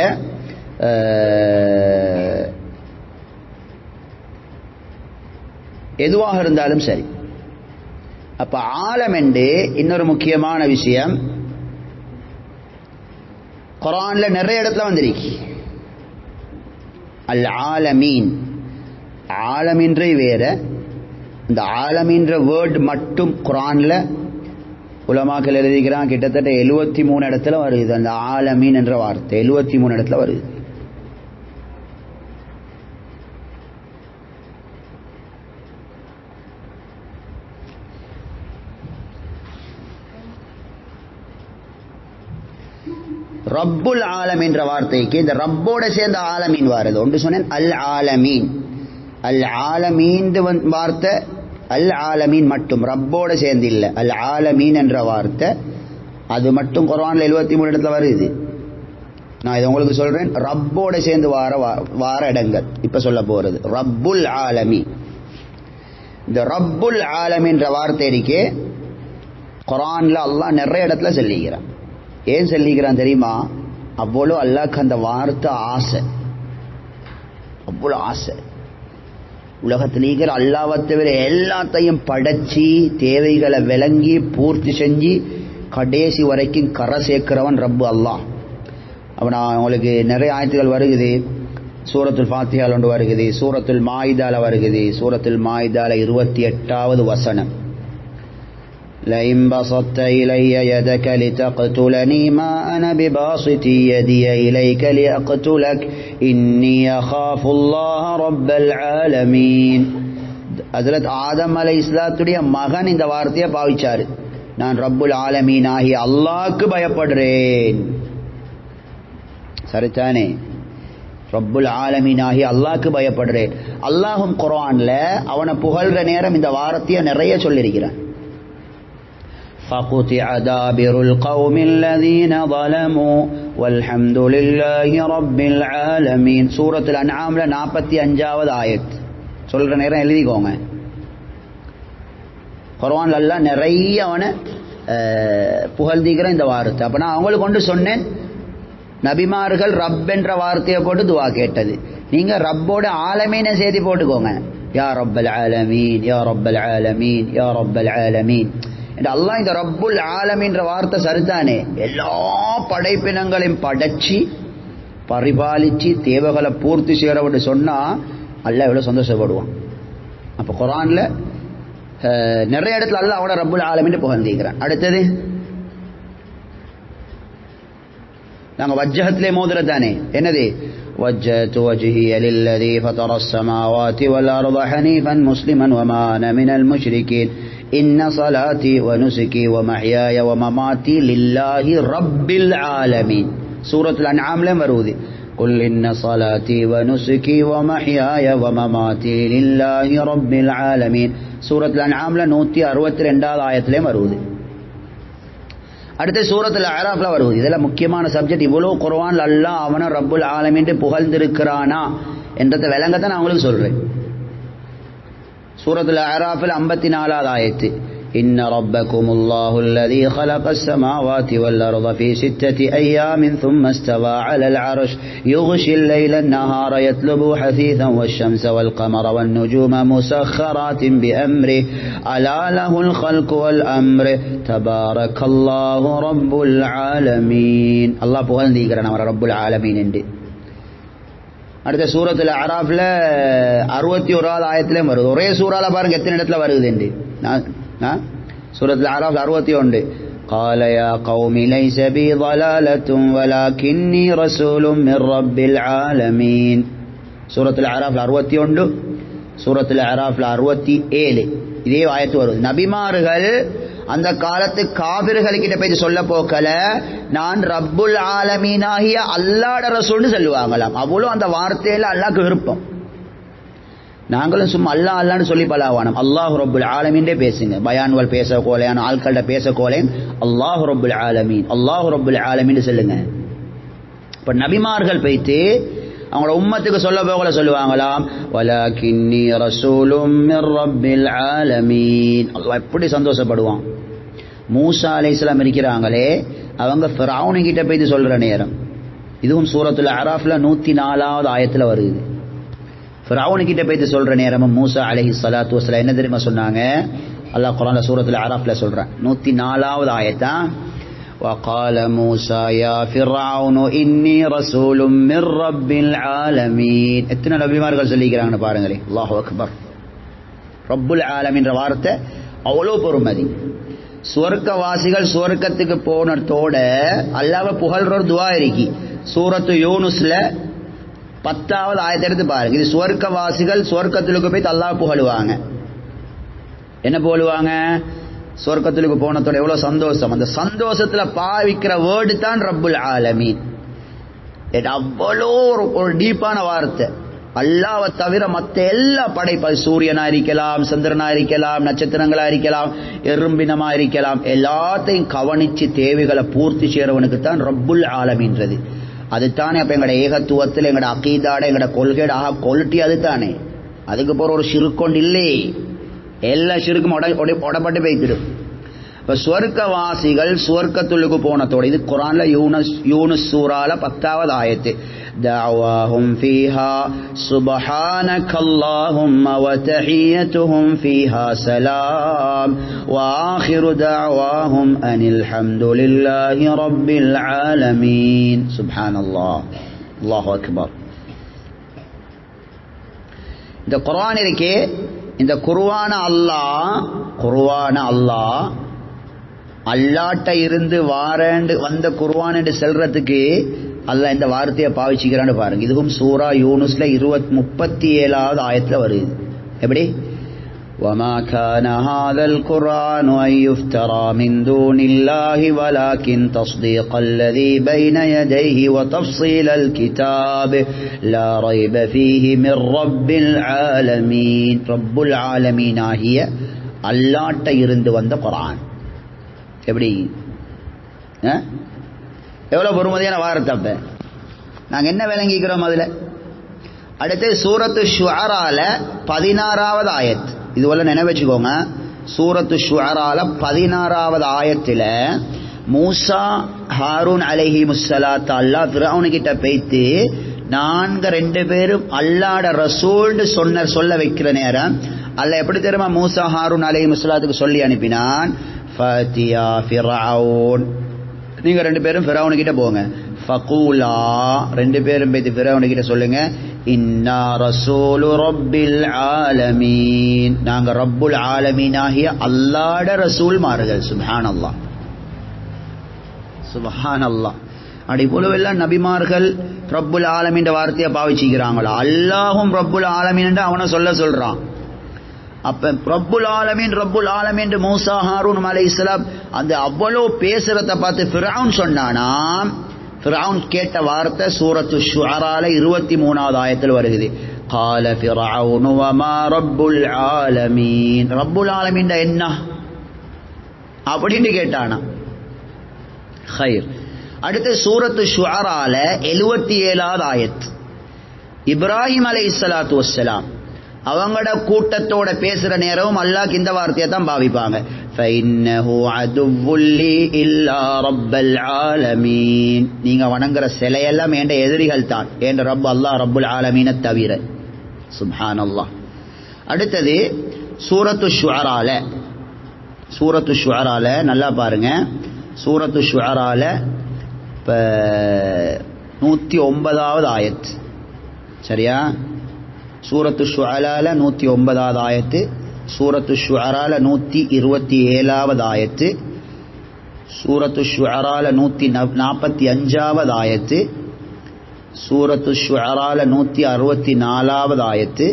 எதுவாக இருந்தாலும் சரி. அப்ப ஆலம் என்று இன்னொரு முக்கியமான விஷயம் குர்ஆன்ல நிறைய இடத்துல வந்திருக்கு. அல் ஆலமீன். ஆலமீன்றே வேற. இந்த ஆலமீன்ற வேர்ட் மட்டும் குர்ஆன்ல உலமாக்கள் எழுதிக்கிறான் கிட்டத்தட்ட 73 இடத்துல வருது. அந்த ஆலமீன் என்ற வார்த்தை 73 இடத்துல வருது. ரப்புல் ஆலம் என்ற வார்த்தைக்கு இந்த ரப்போட சேர்ந்த ஆலமீன் வருது. ஒன்று சொன்னேன் அல் ஆலமீன். அல் ஆலமீன் வார்த்தை அல் ஆலமீன் மட்டும், ரப்போட சேர்ந்து இல்லை. அல் ஆலமீன் என்ற வார்த்தை அது மட்டும் குர்ஆன்ல 73 இடத்துல வருது. நான் இதை உங்களுக்கு சொல்றேன், ரப்போட சேர்ந்து வார இடங்கள் இப்ப சொல்ல போறது. ரப்புல் ஆலமீன். இந்த ரப்புல் ஆலமீன் என்ற வார்த்தை இருக்கே குர்ஆன்ல அல்லாஹ் நிறைய இடத்துல சொல்லிக்கிறான். ஏன் சொல்லிக்கிறான் தெரியுமா? அவ்வளோ அல்லாஹ்க்கு அந்த வார்த்தை ஆசை, அவ்வளோ ஆசை. உலகத்திலேயே அல்லாஹ்வை தவிர எல்லாத்தையும் படைச்சி தேவைகளை விளங்கி பூர்த்தி செஞ்சு கடைசி வரைக்கும் கரை சேர்க்கிறவன் ரப்பு அல்லாஹ். அப்போ நான் உங்களுக்கு நிறைய ஆயத்துகள் வருகுது. சூரத்துல் ஃபாத்திஹால ஒன்று வருகுது, சூரத்துல் மாயிதால வருகுது. சூரத்துல் மாயிதால 28வது வசனம், لئن بسطت إلي يدك لتقتلني ما أنا بباسط يدي إليك لأقتلك إني أخاف الله رب العالمين. ஹஜ்ரத் ஆதம் அலைஹிஸ்ஸலாத்துடைய மகன் இந்த வார்த்தையை பாவிச்சாரு. நான் ரப்புல் ஆலமீன் ஆகிய அல்லாஹ்க்கு பயப்படுறேன். சரிதானே? ரப்புல் ஆலமீன் ஆகிய அல்லாஹ்க்கு பயப்படுறேன். அல்லாஹும் குர்ஆன்ல அவனை புகழ்ற நேரம் இந்த வார்த்தையை நிறைய சொல்லியிருக்கிறான். فَقُطِعَ دَابِرُ الْقَوْمِ الَّذِينَ ظَلَمُوا وَالْحَمْدُ لِلَّهِ رَبِّ الْعَالَمِينَ சூரத்துல் அன்ஆம்ல 45வது ஆயத். சொல்ற நேரம் எழுதிக்கோங்க. குர்ஆன்ல அல்லாஹ் நிறைய அவனை புகழ்ந்திக்கிற இந்த வார்த்தை. அப்ப நான் அவங்களுக்கு கொண்டு சொன்னேன், நபிமார்கள் ரப் என்ற வார்த்தையை போட்டு துவா கேட்டது. நீங்க ரப்போட ஆலமீனை சேர்த்து போட்டுக்கோங்க. யா ரப்பல் ஆலமீன், யா ரப்பல் ஆலமீன், யா ரப்பல் ஆலமீன். அல்லாஹ் இந்த ரப்புல் ஆலமீன் என்ற வார்த்தை சரிதானே? எல்லா படைப்பினங்களையும் படைச்சி பரிபாலிச்சு தேவைகளை பூர்த்தி செய்யறவன்னு சொன்னா அல்லாஹ் எவ்வளவு சந்தோஷப்படுவான். அப்ப குர்ஆன்ல நிறைய இடத்துல அல்லாஹ் அவன ரப்புல் ஆலமீன் புகழ்ந்திருக்கிறான். அடுத்தது நாங்க வஜ்ஜஹத்திலே மோதுறதானே என்னது? وجهت وجهي للذي فطر السماوات والأرض حنيفا مسلما وما أنا من المشركين إن صلاتي ونسكي ومحياي ومماتي لله رب العالمين سورة الأنعام لم ورودي قل إن صلاتي ونسكي ومحياي ومماتي لله رب العالمين سورة الأنعام لنوتي 62 آية لم ورودي. அடுத்து சூரத்துல் அராஃப்ல வருது. இதெல்லாம் முக்கியமான சப்ஜெக்ட். இவ்வளவு குர்ஆன்ல அல்லாஹ் அவன ரப்புல் ஆலமீன் புகழ்ந்திருக்கிறானா என்றதை விளங்கத்தான் நான் உங்களுக்கு சொல்றேன். சூரத்துல் அராஃப்ல 54வது ஆயத்து, إن ربكم الله الذي خلق السماوات والأرض في 6 أيام ثم استوى على العرش يغشي الليل النهار يطلبه حثيثا والشمس والقمر والنجوم مسخرات بأمره ألا له الخلق والأمر تبارك الله رب العالمين. الله புகழ் நீக்கிறான் அவர் ரப்புல் ஆலமீன் என்று. அடுத்த சூரத்துல் அராஃப்ல 61வது ஆயத்திலே வருது. ஒரே சூறால பாருங்க எத்தனை இடத்துல வருது என்று. சூரத்துல் அராஃப் 61. قال يا قوم ليس بي ضلالة ولكني رسول من رب العالمين. சூரத்துல் அராஃப்ல 61, சூரத்துல் அராஃப்ல 67 இதே ஆயத்து வருது. நபிமார்கள் அந்த காலத்து காபிர்களுக்கிட்ட போய் சொல்ல போக்கல நான் ரப்புல் ஆலமீன் ஆகிய அல்லாஹ்ட ரசூல்னு சொல்லுவாங்களாம். அவ்வளவு அந்த வார்த்தையில அல்லாஹ்க்கு விருப்பம். நாங்களும் சும்மா அல்லாஹ் அல்லான்னு சொல்லி பலாவானம். அல்லாஹ் ரப்புல் ஆலமீன்டே பேசுங்க. பயான்கள் பேச கோலையான ஆட்கள்கிட்ட பேச கோலையும் அல்லாஹ் ரப்புல் ஆலமீன், அல்லாஹ் ரப்புல் ஆலமீன் சொல்லுங்க. இப்ப நபிமார்கள் போய்த்து அவங்களோட உம்மத்துக்கு சொல்ல போகல சொல்லுவாங்களாம் வலக்கின்னி ரசூலும் மிர் ரப்பில் ஆலமீன். அல்லாஹ் எப்படி சந்தோஷப்படுவான். மூசா அலைஹிஸ்ஸலாம் இருக்கிறாங்களே அவங்க ஃபிரௌன் கிட்ட போய் சொல்ற நேரம், இதுவும் சூரத்துல் அராஃப்ல 104வது ஆயத்துல வருது. ஃபிரௌன் கிட்ட போய் சொல்ற நேரமும் மூசா அலைஹிஸ்ஸலாத்து வஸலாம் என்ன தெரியுமா சொன்னாங்க? அல்லாஹ் குர்ஆன்ல சூரத்துல் அராஃப்ல சொல்றான் 104வது ஆயத்தா, وقال موسى يا فرعون إني رسول من رب العالمين. எத்தனை நபிமார்கள் சொல்லிக்கிறாங்கன்னு பாருங்களே. அல்லாஹு அக்பர். ரப்புல் ஆலமீன் என்ற வார்த்தை அவ்வளோ பொறுமதி. சுவர்க்கவாசிகள் சுவர்க்கத்துக்கு போனதோட அல்லாஹ்வை புகழ்ற ஒரு துஆ இருக்கு. சூரத்து யூனுஸ்ல 10வது ஆயத்தை எடுத்து பாருங்க. இது சுவர்க்கவாசிகள் சுவர்க்கத்துக்கு போய் அல்லாஹ் புகழுவாங்க. என்ன புகழுவாங்க? சொர்க்கத்துக்கு போனதோட எவ்வளவு சந்தோஷம். அந்த சந்தோஷத்துல பாவிக்கிற வேர்டு தான் ரப்புல் ஆலமீன். அவ்வளோ ஒரு டீப்பான வார்த்தை. அல்லாஹ்வை தவிர மற்ற எல்லா படைப்பு, சூரியனா இருக்கலாம், சந்திரனா இருக்கலாம், நட்சத்திரங்களா இருக்கலாம், எறும்பினமா இருக்கலாம், எல்லாத்தையும் கவனிச்சு தேவைகளை பூர்த்தி செய்யறவனுக்கு தான் ரப்புல் ஆலமீன்றது. அதுதானே அப்ப எங்கட ஏகத்துவத்தில் எங்கட அகீதாட எங்கட கொள்கையோட குவாலிட்டி அதுதானே. அதுக்கு போற ஒரு ஷிர்கொண்டு இல்லை, எல்லா ஷிர்க்கும் உடப்பட்டு போய்த்திடும். இப்ப சுவர்க்கவாசிகள் சுவர்க்கத்துக்கு போனதோட இது குர்ஆன்ல யூனுஸ் சூரால 10வது ஆயத்து. தஅவாஹும் ஃபீஹா சுப்ஹானக்கல்லாஹும்ம வ தஹியத்துஹும் ஃபீஹா ஸலாம் வ ஆகிரு தஅவாஹும் அனில் ஹம்துலில்லாஹி ரப்பில் ஆலமீன். சுப்ஹானல்லாஹ், அல்லாஹு அக்பர். இந்த குர்ஆன் இருக்கே, இந்த குர்ஆன அல்லாஹ் அல்லாட்ட இருந்து வந்த குர்ஆன் என்று செல்றதுக்கு அல்லாஹ் இந்த வார்த்தையை பாவிச்சுக்கிறான்னு பாருங்க. இதுவும் சூரா யூனுஸ்ல 37வது ஆயத்துல வருது. எப்படி? وما كان هذا القرآن أن يفترى من دون الله ولكن تصديق الذي بين يديه وتفصيل الكتاب لا ريب فيه من رب العالمين. رب العالمين ஆகிய அல்லாஹ்ட்ட இருந்து வந்த குர்ஆன். எப்படி எவ்வளவு பொறுமதியான வார்த்தை. அப்ப நாங்க என்ன விளங்கிக்கிறோம் அதுல? அடுத்து சூரத்து ஷுஅரால 16வது ஆயத். இதுவரை நினைவச்சுக்கோங்க, சூரத்து ஷுஅரால 16வது ஆயத்துல மூசா ஹாரூன் அலைஹிமுஸ்ஸலாத்து அல்லாஹ் ஃபிரௌன் கிட்ட பேய்த்து நாங்க 2 பேரும் அல்லாஹ்ட ரசூல்னு சொல்ல வைக்கிற நேரம் அல்லாஹ் எப்படி தெரியுமா மூசா ஹாரூன் அலைஹிமுஸ்ஸலாத்துக்கு சொல்லி அனுப்பினான், ஃபதியா ஃபிரௌன், நீங்க 2 பேரும் ஃபிரௌன் கிட்ட போங்க. ஃபகூலா, 2 பேரும் போய் ஃபிரௌன் கிட்ட சொல்லுங்க, இன்னா ரசூலு ரப்பில் ஆலமீன், நாங்க ரப்புல் ஆலமீன் ஆகிய அல்லாஹ்ட ரசூல்மார்கள். சுப்ஹானல்லாஹ் சுப்ஹானல்லாஹ். அப்படி போலவெல்லாம் நபிமார்கள் ரப்புல் ஆலமீன் வார்த்தையை பாவிச்சுக்கிறாங்களா? அல்லாஹும் ரப்புல் ஆலமீன் அவனை சொல்றான். அப்ப ரப்புல் ஆலமீன் மூசா ஹாரூன் அலைஹிஸ்ஸலாம் அந்த அவ்வளோ பேசுறத பார்த்து ஃபிரௌன் சொன்னானா. ஃபிரௌன் கேட்ட வார்த்தை சூரத்து ஷுஅரால 23வது ஆயத்தில் வருகிறது. قال فرعون وما رب العالمين, ரப்புல் ஆலமீன் என்ன அப்படின்னு கேட்டானா. خير. அடுத்து சூரத்து ஷுஅரால 77வது ஆயத். இப்ராஹிம் அலைஹிஸ்ஸலாத்து வஸ்ஸலாம் அவங்களோட கூட்டத்தோட பேசுற நேரமும் அல்லாஹ் இந்த வார்த்தையை தான் பாவிப்பாங்க, ஃபைன்னஹு அதுவ்வுல் லீ இல்லா ரப்பல் ஆலமீன், நீங்க வணங்குற சிலையெல்லாம் என்ற எதிரிகள் தான், என்ற ரப் அல்லாஹ் ரப்புல் ஆலமீனை தவிர. சுப்ஹானல்லாஹ். அடுத்தது சூரத்து ஷுஅரால நல்லா பாருங்க, சூரத்து ஷுஅரால 109வது ஆயத். சரியா? சூரத்து ஷுஅரால 109வது ஆயத்து, சூரத்து ஷுஅரால 127வது ஆயத்து, சூரத்து ஷுஅரால 145வது ஆயத்து, சூரத்து ஷுஅரால 164வது ஆயத்து,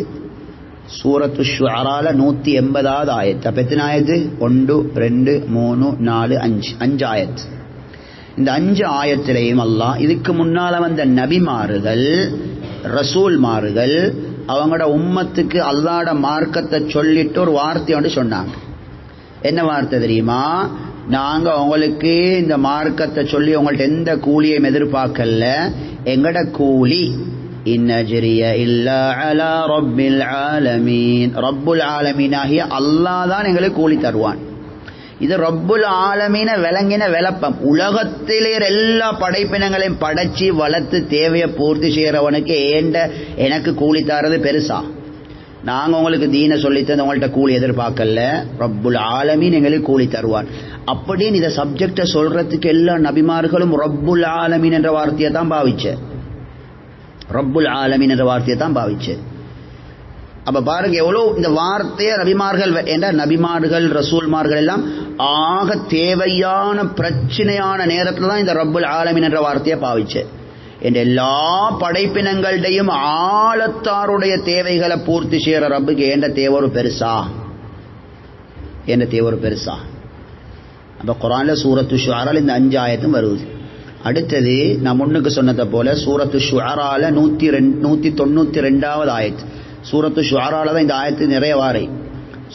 சூரத்து ஷுஅரால 180வது ஆயத்து. அப்ப எத்தனை ஆயத்து? 1 2 3 4 5 ஆயத்து. இந்த 5 ஆயத்திலையும் அல்லாஹ் இதுக்கு முன்னால வந்த நபிமார்கள் ரசூல்மார்கள் அவங்களோட உம்மத்துக்கு அல்லாஹ்ட மார்க்கத்தை சொல்லிட்டு ஒரு வார்த்தை ஒன்று சொன்னாங்க. என்ன வார்த்தை தெரியுமா? நாங்க உங்களுக்கு இந்த மார்க்கத்தை சொல்லி உங்கள்ட்ட எந்த கூலியையும் எதிர்பார்க்கல, எங்கட கூலி இன்னஜ்ரிய இல்லா அலா ரப்பில் ஆலமீன், ரப்புல் ஆலமீன் ஆகிய அல்லாஹ் தான் எங்களுக்கு கூலி தருவான். இது ரப்புல் ஆலமீன விளங்கின விளப்பம். உலகத்திலே எல்லா படைப்பினங்களையும் படைச்சி வளர்த்து தேவையை பூர்த்தி செய்யறவனுக்கு எனக்கு கூலி தரது பெருசா? நாங்க உங்களுக்கு தீன சொல்லித்தந்து உங்கள்ட்ட கூலி எதிர்பார்க்கல, ரப்புல் ஆலமீன் எங்களுக்கு கூலி தருவான் அப்படின்னு இதை சப்ஜெக்ட சொல்றதுக்கு எல்லா நபிமார்களும் ரப்புல் ஆலமீன் என்ற வார்த்தையை தான் பாவிச்ச. அப்ப பாருங்க எவ்வளவு இந்த வார்த்தையை நபிமார்கள் ரசூல்மார்கள் எல்லாம் ஆக தேவையான பிரச்சனையான நேரத்தில் தான் இந்த ரப்புல் ஆலமீன் என்ற வார்த்தையை பாவிச்ச. என்ற எல்லா படைப்பினங்களுடையும் ஆழத்தாருடைய தேவைகளை பூர்த்தி செய்யற ரப்புக்கு என்ற தேவை ஒரு பெருசா. அப்ப குர்ஆன்ல சூரத்து ஷுஅரால இந்த 5 ஆயத்தும் வருது. அடுத்தது நான் முன்னுக்கு சொன்னதை போல சூரத்து ஷுஅரால 192வது ஆயத். சூரத்து ஷுஅரால தான் இந்த ஆயத்து நிறைய வாரை.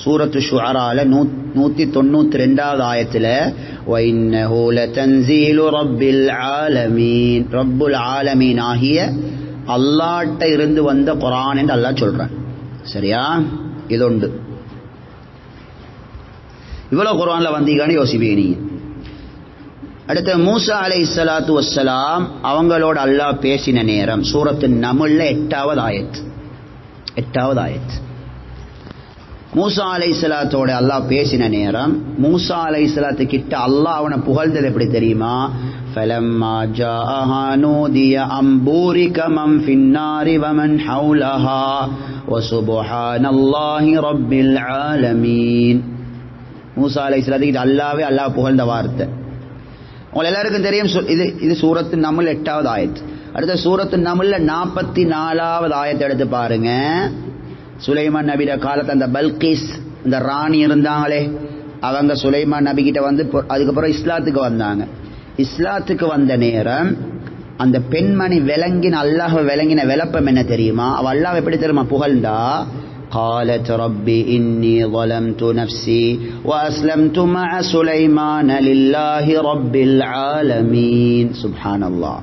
சூரத்து ஷுஅரால 192வது ஆயத்துல வஇன்னஹு லதன்ஸீலு ரப்பில் ஆலமீன், ரப்புல் ஆலமீன் ஆகிய அல்லாஹ்ட்ட இருந்து வந்த குர்ஆன் என்று அல்லாஹ் சொல்றான். சரியா? இது உண்டு. இவ்வளவு குர்ஆன்ல வந்தீங்கன்னு யோசிப்பீங்க நீங்க. அடுத்து மூசா அலைஹிஸ்ஸலாத்து வஸ்ஸலாம் அவங்களோட அல்லாஹ் பேசின நேரம் சூரத்து நம்ல்ல 8வது ஆயத். மூசா அலைஹிஸ்ஸலாத்தோட அல்லாஹ் பேசின நேரம் மூசா அலைஹிஸ்ஸலாத்து கிட்ட அல்லாஹ் அவனை புகழ்ந்தது எப்படி தெரியுமா? ஃபலம்மா ஜாஅஹா நூதிய அம்பூரிக மன் ஃபின்னாரி வமன் ஹவுலஹா வசுப்ஹானல்லாஹி ரப்பில் ஆலமீன். மூசா அலைஹிஸ்ஸலாத்து கிட்ட அல்லாஹ் புகழ்ந்த வார்த்தை உங்க எல்லாருக்கும் தெரியும். இது சூரத்து நம்ல் 8வது ஆயத். அடுத்த சூரத்து நம்ல்ல 44வது ஆயத்தை எடுத்து பாருங்க. சுலைமான் நபியோட காலத்து அந்த பல்கீஸ் இந்த ராணி இருந்தாங்களே அவங்க சுலைமான் நபி கிட்ட வந்து அதுக்கப்புறம் இஸ்லாத்துக்கு வந்தாங்க. இஸ்லாத்துக்கு வந்த நேரம் அந்த பெண்மணி விளங்கின அல்லாஹ் விளங்கின விளப்பம் என்ன தெரியுமா? அவ அல்லாஹ் எப்படி தெரியுமா புகழ்ந்தா? قالت ربي إني ظلمت نفسي وأسلمت مع سليمان لله رب العالمين. سبحان الله.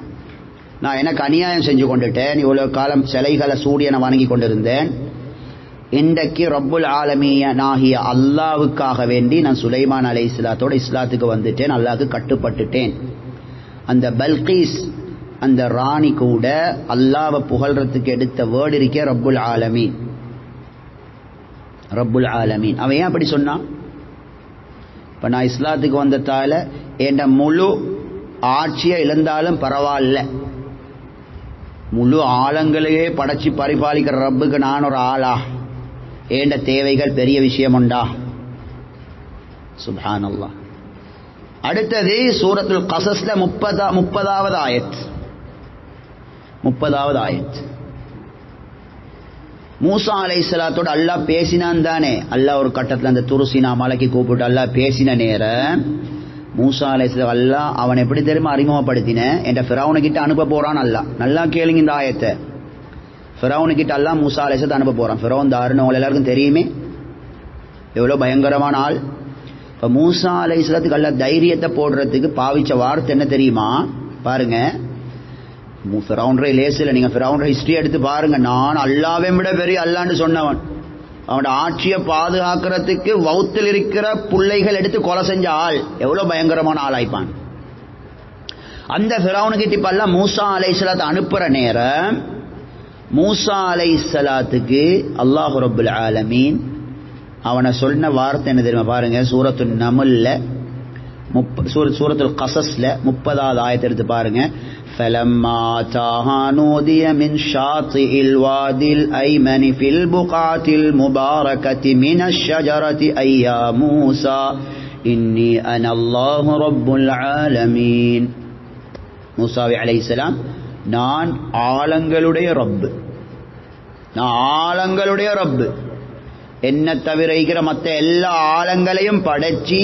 நான் எனக்கு அநியாயம் செஞ்சு கொண்டுட்டேன், இவ்வளவு காலம் சிலைகளை சூரியனை வணங்கி கொண்டிருந்தேன். இன்றைக்கு ரப்புல் ஆலமீனாகிய அல்லாஹ்வுக்காக வேண்டி நான் சுலைமான் அலைஹிஸ்ஸலாத்தோட இஸ்லாத்துக்கு வந்துட்டேன், அல்லாஹ்வுக்கு கட்டுப்பட்டுட்டேன். அந்த பல்கீஸ் அந்த ராணி கூட அல்லாஹ்வை புகழ்றதுக்கு எடுத்த வேர்டு இருக்கே ரப்புல் ஆலமீன். ரப்புல் ஆலமீன் அவன் ஏன் அப்படி சொன்னான்? இப்ப நான் இஸ்லாத்துக்கு வந்ததால என் முழு ஆட்சியை இழந்தாலும் பரவாயில்ல, முழு ஆழங்களையே படைச்சி பரிபாலிக்கிற ரப்புக்கு நான் ஒரு ஆளா, ஏண்ட தேவைகள் பெரிய விஷயம் உண்டா? சுப்ஹானல்லாஹ். அடுத்தது சூரத்துல் கஸஸ்ல 30வது ஆயத். 30வது ஆயத். மூசா அலைஹிஸ்ஸலாத்தோட அல்லாஹ் பேசினான் தானே. அல்லாஹ் ஒரு கட்டத்தில் அந்த துருசினா மலைக்கு கூப்பிட்டு அல்லாஹ் பேசின நேரம் மூசா அலைஹிஸ்ஸலாம் அல்லாஹ் அவன் எப்படி தெரியுமா அறிமுகப்படுத்தின? என்ற ஃபிரௌன் கிட்ட அனுப்ப போறான் அல்லாஹ். நல்லா கேளுங்க இந்த ஆயத்தை. ஃபிரௌன் கிட்ட அல்லாஹ் மூசா அலைஹிஸ்ஸலாத்தை அனுப்ப போறான். ஃபிரௌன் தாருன்னு உங்க எல்லாருக்கும் தெரியுமே, எவ்வளவு பயங்கரமான ஆள். இப்ப மூசா அலைஹிஸ்ஸலாத்துக்கு அல்லாஹ் தைரியத்தை போடுறதுக்கு பாவிச்ச வார்த்தை என்ன தெரியுமா? பாருங்க, ஃபிரௌன்ரை லேசில் நீங்க ஃபிரௌன் ஹிஸ்டரி எடுத்து பாருங்க. நான் அல்லாவை விட பெரிய அல்லான்னு சொன்னவன், அவனோட ஆட்சியை பாதுகாக்கிறதுக்கு வௌத்தில் இருக்கிற பிள்ளைகள் எடுத்து கொலை செஞ்ச ஆள், எவ்வளவு பயங்கரமான ஆளாய்ப்பான். அந்த ஃபிரௌனுக்கு இப்ப எல்லாம் மூசா அலைஹிஸ்ஸலாத்தை அனுப்புற நேரம் மூசா அலைஹிஸ்ஸலாத்துக்கு அல்லாஹ் ரப்புல் ஆலமீன் அவனை சொன்ன வார்த்தை என்ன தெரியுமா? பாருங்க, சூரத்துல் நம்ல்ல சூரத்துல் கஸஸ்ல 30வது ஆயத்தை எடுத்து பாருங்க. فَلَمَّا أَتَاهَا نُودِيَ مِنْ شَاطِئِ الْوَادِي الْأَيْمَنِ فِي الْبُقْعَةِ الْمُبَارَكَةِ مِنَ الشَّجَرَةِ أَيْ يَا مُوسَى إِنِّي أَنَا اللَّهُ رَبُّ الْعَالَمِينَ. மூசா அலைஹிஸ்ஸலாம், நான் ஆலங்களுடைய ரப்பு, நான் ஆலங்களுடைய ரப்பு, என்ன தவிர இருக்கிற மற்ற எல்லா ஆலங்களையும் படைச்சி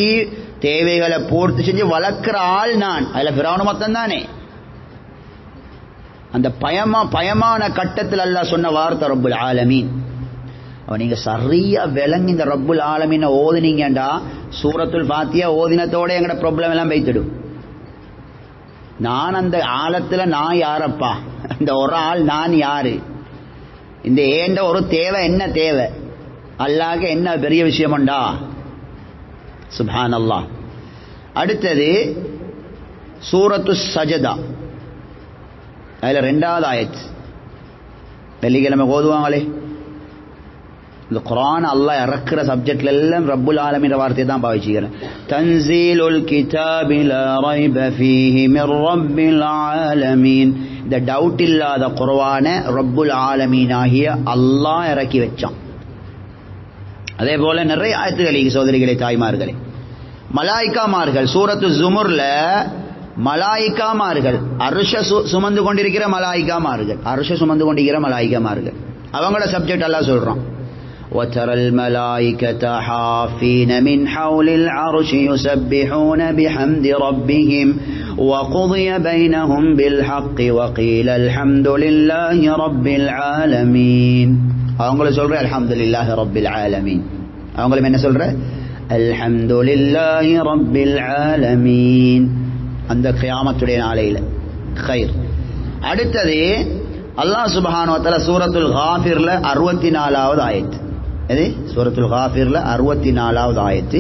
தேவைகளை பூர்த்தி செஞ்சு வளர்க்கிற ஆள் நான். அதுல ஃபிரௌன் மொத்தம் தானே. அந்த பயமான கட்டத்தில் அல்லாஹ் சொன்ன வார்த்தை ரப்புல் ஆலமீன். அவன் நீங்க சரியா விளங்கி இந்த ரப்புல் ஆலமீனை ஓதுனீங்கண்டா சூரத்துல் ஃபாத்திஹா ஓதினத்தோட எங்கட ப்ராப்ளம் எல்லாம் வைத்திடும். நான் அந்த ஆழத்துல நான் யாரப்பா, இந்த ஒரு ஆள் நான் யாரு, இந்த ஏண்ட ஒரு தேவை என்ன தேவை, அல்லாஹ்க்கு என்ன பெரிய விஷயம்டா. சுப்ஹானல்லாஹ். அடுத்தது சூரத்து சஜதா, அதுல 2வது ஆயத். வெள்ளிக்கிழமை ஓதுவாங்களே இந்த குர்ஆன் அல்லாஹ் இறக்குற சப்ஜெக்ட்ல எல்லாம் ரப்புல் ஆலமீன் வார்த்தையை தான் பாவிச்சுக்கிறேன். தன்சீலுல் கிதாபி லா ரைப ஃபீஹி மிர் ரப்பில் ஆலமீன். இந்த டவுட் இல்லாத குர்ஆனை ரப்புல் ஆலமீன் ஆகிய அல்லாஹ் இறக்கி வச்சான். அதே போல நிறைய ஆயத்துகள் சோதரிகளே தாய்மார்களே. மலாயிகாமார்கள் சூரத்து ஜுமுர்ல மலாயிகாமார்கள் அர்ஷ சுமந்து கொண்டிருக்கிற மலாயிகாமார்கள், அர்ஷ சுமந்து கொண்டிருக்கிற மலாயிகாமார்கள் அவங்களோட சப்ஜெக்ட் எல்லாம் சொல்றான். وَتَرَى الْمَلَائِكَةَ حَافِّينَ مِنْ حَوْلِ الْعَرْشِ يُسَبِّحُونَ بِحَمْدِ رَبِّهِمْ وَقُضِيَ بَيْنَهُمْ بِالْحَقِّ وَقِيلَ الْحَمْدُ لِلَّهِ رَبِّ الْعَالَمِينَ. அவங்கள சொல்ற அல்ஹம்துலில்லாஹி ரப்பில் ஆலமீன். அவங்களும் என்ன சொல்ற? அல்ஹம்துலில்லாஹி ரப்பில் ஆலமீன். அந்த கியாமத்துடைய நாளையில கைர். அடுத்தது அல்லாஹ் சுப்ஹானஹு வ தஆலா சூரத்துல் காஃபிர்ல 64வது ஆயத். எது? சூரத்துல் காஃபிர்ல 64வது ஆயத்து.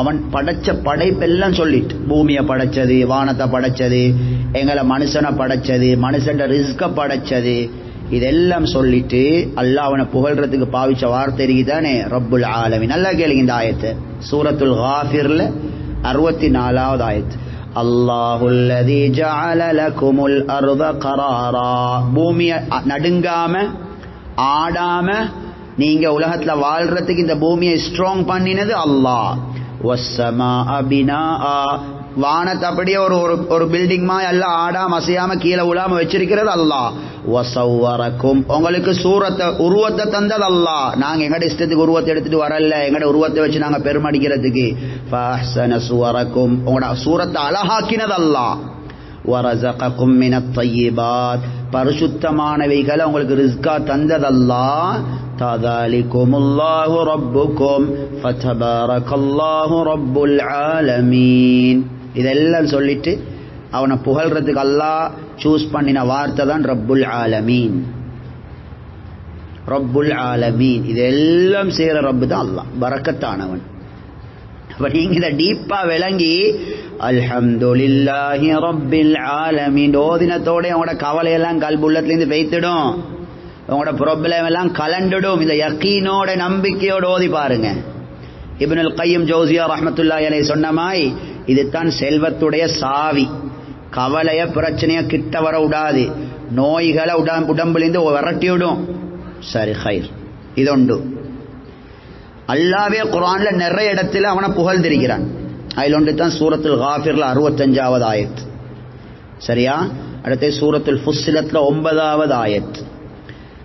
அவன் படைச்ச படைப்பெல்லாம் சொல்லிட்டு, பூமியை படைச்சது, வானத்தை படைச்சது, எங்களை மனுஷனை படைச்சது, மனுஷன் ரிஸ்க படைச்சது, இதெல்லாம் சொல்லிட்டு அல்லாஹ் அவனை புகழ்றதுக்கு பாவிச்ச வார்த்தை இருக்குதானே ரப்புல் ஆலமீன். நல்லா கேளுங்க இந்த ஆயத்தை. சூரத்துல் காஃபிர்ல 64வது ஆயத். அல்லாஹுல்லதீ ஜஅல லகுமுல் அர்த கராரா. பூமியை நடுங்காம ஆடாம நீங்க உலகத்துல வாழ்றதுக்கு இந்த பூமியை ஸ்ட்ராங் பண்ணினது அல்லாஹ். வஸ்ஸமாஅ பினாஆ. வானத்தை அப்படியே ஒரு பில்டிங் மா எல்லாம் ஆடாம அசையாம கீழே உலாம வச்சிருக்கிறது அல்லாஹ். வஸவ்வரக்கும் உங்களுக்கு சூரத்தை உருவத்தை தந்தது அல்லாஹ். நாங்க எங்கட இஷ்டத்துக்கு உருவத்தை எடுத்துட்டு வரல, எங்கட உருவத்தை வச்சு நாங்க பெருமடிக்கிறதுக்கு. ஃபஅஹ்ஸன சுவரக்கும் உங்களோட சூரத்தை அழகாக்கினது அல்லாஹ். வரஸகக்கும் மினத் தய்யிபாத் பரிசுத்தமானவைகளை உங்களுக்கு ரிஸ்கா தந்தது அல்லாஹ். தஸாலிகுமுல்லாஹு ரப்புக்கும் ஃபதபாரக்கல்லாஹு ரப்புல் ஆலமீன். இதெல்லாம் சொல்லிட்டு அவனை புகழ்றதுக்கு அல்லாஹ் சூஸ் பண்ணின வார்த்தை தான் ரப்புல் ஆலமீன். ரப்புல் ஆலமீன் இதெல்லாம் செய்யற ரப்பு தான் அல்லாஹ், பரக்கத்தானவன். அப்ப நீங்க இதை டீப்பா விளங்கி அல்ஹம்துலில்லாஹி ரப்பில் ஆலமீன் ஓதினத்தோட உங்களோட கவலையெல்லாம் கல்புள்ளத்திலிருந்து வைத்திடும், உங்களோட ப்ராப்ளம் எல்லாம் கலண்டுடும். இந்த யக்கீனோட நம்பிக்கையோட ஓதி பாருங்க. இப்னுல் கய்யிம் ஜௌசியா ரஹ்மத்துல்லாஹி அலைஹி சொன்னமாய் இதுதான் செல்வத்துடைய சாவி. கவலைய பிரச்சனைய கிட்ட வர விடாது, நோய்களை உடம்புலேருந்து விரட்டி விடும். சரி ஹைர் இதொண்டு. அல்லாஹ்வே குர்ஆன்ல நிறைய இடத்துல அவனை புகழ்ந்திருக்கிறான். அதில் ஒன்று தான் சூரத்துல் காஃபிர்ல 65வது ஆயத். சரியா? அடுத்து சூரத்துல் ஃபுஸ்ஸிலத்ல 9வது ஆயத்.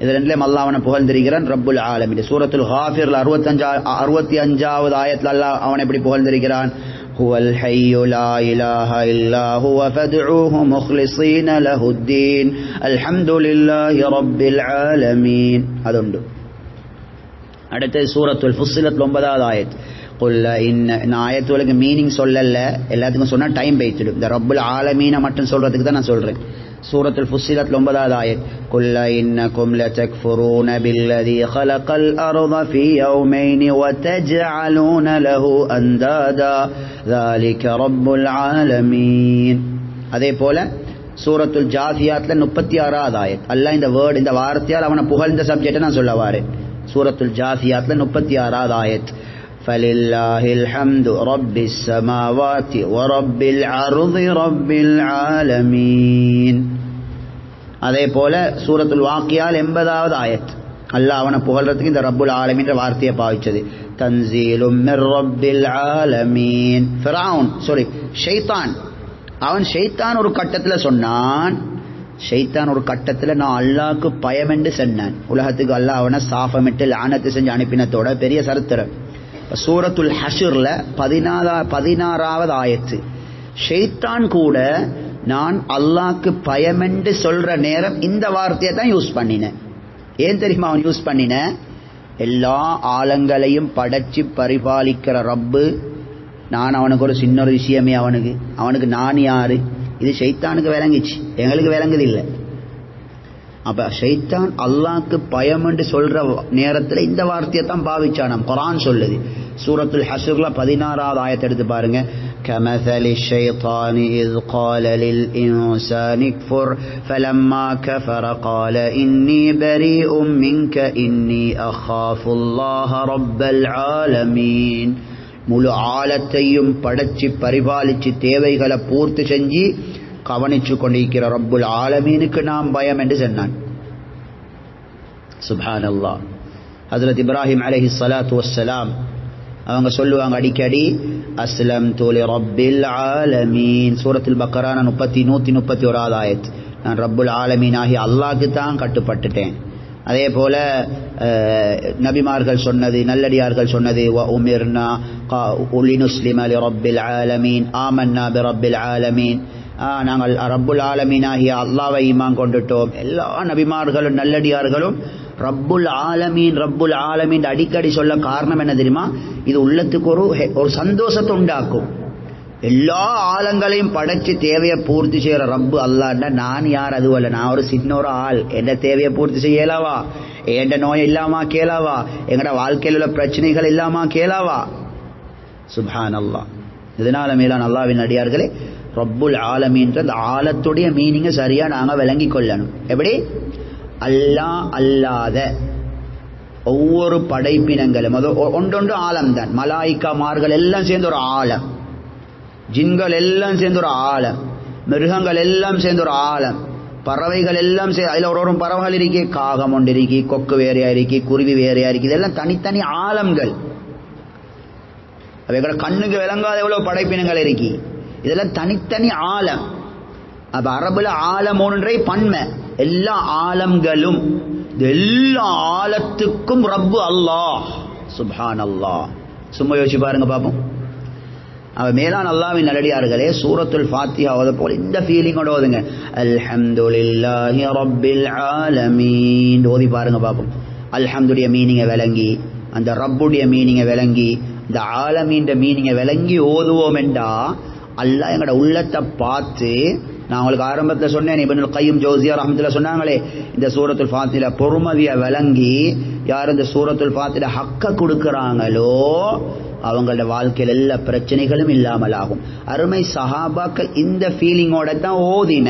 இது ரெண்டுலயும் அல்லாஹ் அவனை புகழ்ந்திருக்கிறான் ரப்புல் ஆலமீன். சூரத்துல் காஃபிர்ல 65வது ஆயத்ல அல்லாஹ் அவனை எப்படி புகழ்ந்திருக்கிறான்? ஹுவல் ஹய்யு லா இலாஹ இல்லா ஹுவ ஃபத்ஊஹு முக்லிஸீன லஹுத்தீன் அல்ஹம்துலில்லாஹி ரப்பில் ஆலமீன். அதுண்டு. அடுத்து சூரத்துல் ஃபுஸ்ஸிலத் 9வது ஆயத். குல்ல இந்த ஆயத்துகளுக்கு மீனிங் சொல்லல, எல்லாத்துக்கும் சொன்னா டைம் பேசிடும். இந்த ரப்புல் ஆலமீனை மட்டும் சொல்றதுக்கு தான் நான் சொல்றேன். சூரத்துல் ஃபுஸ்ஸிலத் 9வது ஆயத். குல்ல இன்னக்கும் லதக்ஃபுரூன பில்லதீ خلقல் அர்த ஃபீ யௌமைன் வதஜஅலூன லஹு அந்தாதா ذلك ரப்புல் ஆலமீன். அதே போல சூரத்துல் ஜாசியாத்ல 36வது ஆயத். அல்லாஹ் இந்த வேர்ட் இந்த வார்த்தையால் அவனை புகழ்ந்த சப்ஜெக்ட்டை நான் சொல்ல வாரேன். சூரத்துல் ஜாசியாத்ல 36வது ஆயத். ஃபலில்லாஹில் ஹம்து ரப்பிஸ் ஸமாவாதி வ ரப்பில் அர்தி ரப்பில் ஆலமீன். அதே போல சூரத்துல் வாக்கியால் 80வது ஆயத். அல்லாஹ் அவனை புகழ்றதுக்கு இந்த ரப்புல் ஆலமீன்ற வார்த்தையை பாவிச்சது. தன்சீலும் மிர் ரப்பில் ஆலமீன். ஃபிரௌன் ஷைத்தான் அவன் ஷைத்தான் ஒரு கட்டத்துல சொன்னான், ஷைத்தான் ஒரு கட்டத்துல நான் அல்லாஹ்க்கு பயமென்று சொன்னான். உலகத்துக்கு அல்லாஹ் அவனை சாபமிட்டு லானத்து செஞ்சு அனுப்பினத்தோட பெரிய சரித்திரம். சூரத்துல் ஹஷ்ர்ல 16வது ஆயத்து. ஷைத்தான் கூட நான் அல்லாஹ்க்கு பயமென்று சொல்ற நேரம் இந்த வார்த்தையை தான் யூஸ் பண்ணினேன். ஏன் தெரியுமா அவன் யூஸ் பண்ணின? எல்லா ஆழங்களையும் படைச்சு பரிபாலிக்கிற ரப்பு நான் அவனுக்கு ஒரு சின்ன ஒரு விஷயமே, அவனுக்கு நான் யாரு இது ஷைத்தானுக்கு விளங்கிச்சு, எங்களுக்கு விளங்குது இல்லை. அப்ப ஷைத்தான் அல்லாஹ்க்கு பயம் என்று சொல்ற நேரத்தில் இந்த வார்த்தையை தான் பாவிச்சானாம். குர்ஆன் சொல்லுது. சூரத்துல் ஹஷ்ர்ல 16வது ஆயத்தை எடுத்து பாருங்க. கமஸலி ஷைத்தானி இஸ் قال للإنسان اكفر فلما كفر قال إني بريء منك إني أخاف الله رب العالمين. முழு ஆலத்தையும் படைச்சு பரிபாலிச்சு தேவைகளை பூர்த்தி செஞ்சு கவனிச்சு கொண்டிருக்கிற ரப்புல் ஆலமீனுக்கு நாம் பயம் என்று சொன்னான். சுப்ஹானல்லாஹ். ஹஜ்ரத் இப்ராஹிம் அலைஹிஸ்ஸலாத்து வஸ்ஸலாம் அவங்க சொல்லுவாங்க அடிக்கடி, அஸ்லம்து லிரப்பில் ஆலமீன். சூரத்துல் பக்கரா 131வது ஆயத். நான் ரப்புல் ஆலமீன் ஆகி அல்லாஹ்க்கு தான் கட்டுப்பட்டுட்டேன். அதே போல நபிமார்கள் சொன்னது, நல்லடியார்கள் சொன்னது, வ உமிர்னா லினுஸ்லிம லிரப்பில் ஆலமீன் ஆமன்னா பிரப்பில் ஆலமீன். நாங்கள் ரப்புல் ஆலமீன் ஆகிய அல்லாஹ்வை ஈமான் கொண்டுட்டோம். எல்லா நபிமார்களும் நல்லடியார்களும் ரப்புல் ஆலமீன் ரப்புல் ஆலமீன் அடிக்கடி சொல்ல காரணம் என்ன தெரியுமா? இது உள்ளத்துக்கு ஒரு சந்தோஷத்தை உண்டாக்கும். எல்லா ஆழங்களையும் படைச்சு தேவையை பூர்த்தி செய்யற ரப்பு அல்லாஹ்னா நான் யார்? அதுவல்ல, நான் ஒரு சின்ன ஒரு ஆள். எந்த தேவையை பூர்த்தி செய்யலாவா? எந்த நோய் இல்லாமா கேளாவா? எங்கட வாழ்க்கையில் உள்ள பிரச்சனைகள் இல்லாமா கேளாவா? சுப்ஹானல்லாஹ். இதனால மேலான அல்லாஹ்வின் அடியார்களே, ரப்புல் ஆலமீன்ற அந்த ஆலத்துடைய மீனிங்கை சரியா நாங்க விளங்கி கொள்ளணும். எப்படி? அல்லாஹ் அல்லாத ஒவ்வொரு படைப்பினங்களும் அது ஒன்றொன்று ஆலம் தான். மலாயிக்காமார்கள் எல்லாம் சேர்ந்து ஒரு ஆலம், ஜின்கள் எல்லாம் சேர்ந்து ஒரு ஆலம், மிருகங்கள் எல்லாம் சேர்ந்து ஒரு ஆலம், பறவைகள் எல்லாம் சேர்ந்து அதில் ஒரு பறவைகள் இருக்கி, காகம் ஒன்று இருக்கி, கொக்கு வேறையா இருக்கி, குருவி வேறையா இருக்கு. இதெல்லாம் தனித்தனி ஆலம்கள். அவைகளை கண்ணுக்கு விளங்காத எவ்வளவு படைப்பினங்கள் இருக்கி. இதெல்லாம் தனித்தனி ஆலம். அப்ப அரபுல ஆலம் ஒன்றை பன்மை, எல்லா ஆலம்களும், எல்லா ஆலத்துக்கும் ரப்பு அல்லாஹ். சுப்ஹானல்லாஹ். சும்மா யோசிச்சு பாருங்க பாப்போம். அவ மேலான அல்லாஹ்வின் நல்லடியார்களே, சூரத்துல் ஃபாத்திஹா ஓத போல இந்த ஃபீலிங்கோட ஓதுங்க. அல்ஹம்துலில்லாஹி ரப்பில் ஆலமீன் ஓதி பாருங்க பாப்போம். அல்ஹம்துடைய மீனிங்கை விளங்கி, அந்த ரப்புடைய மீனிங்கை விளங்கி, இந்த ஆலமீன் மீனிங்கை விளங்கி ஓதுவோம் என்றா அல்லாஹ் எங்களோட உள்ளத்தை பார்த்து, நான் உங்களுக்கு ஆரம்பத்தில் சொன்னேன், இப்னுல் கையும் ஜௌசியா ரஹ்மத்துல்லாஹி சொன்னாங்களே, இந்த சூரத்துல் ஃபாத்திஹா பொறுமதியை விளங்கி யார் இந்த சூரத்துல் ஃபாத்திஹா ஹக்க கொடுக்கறாங்களோ அவங்களோட வாழ்க்கையில் எல்லா பிரச்சனைகளும் இல்லாமல் ஆகும். அருமை சஹாபாக்கள் இந்த ஃபீலிங்கோட தான் ஓதின.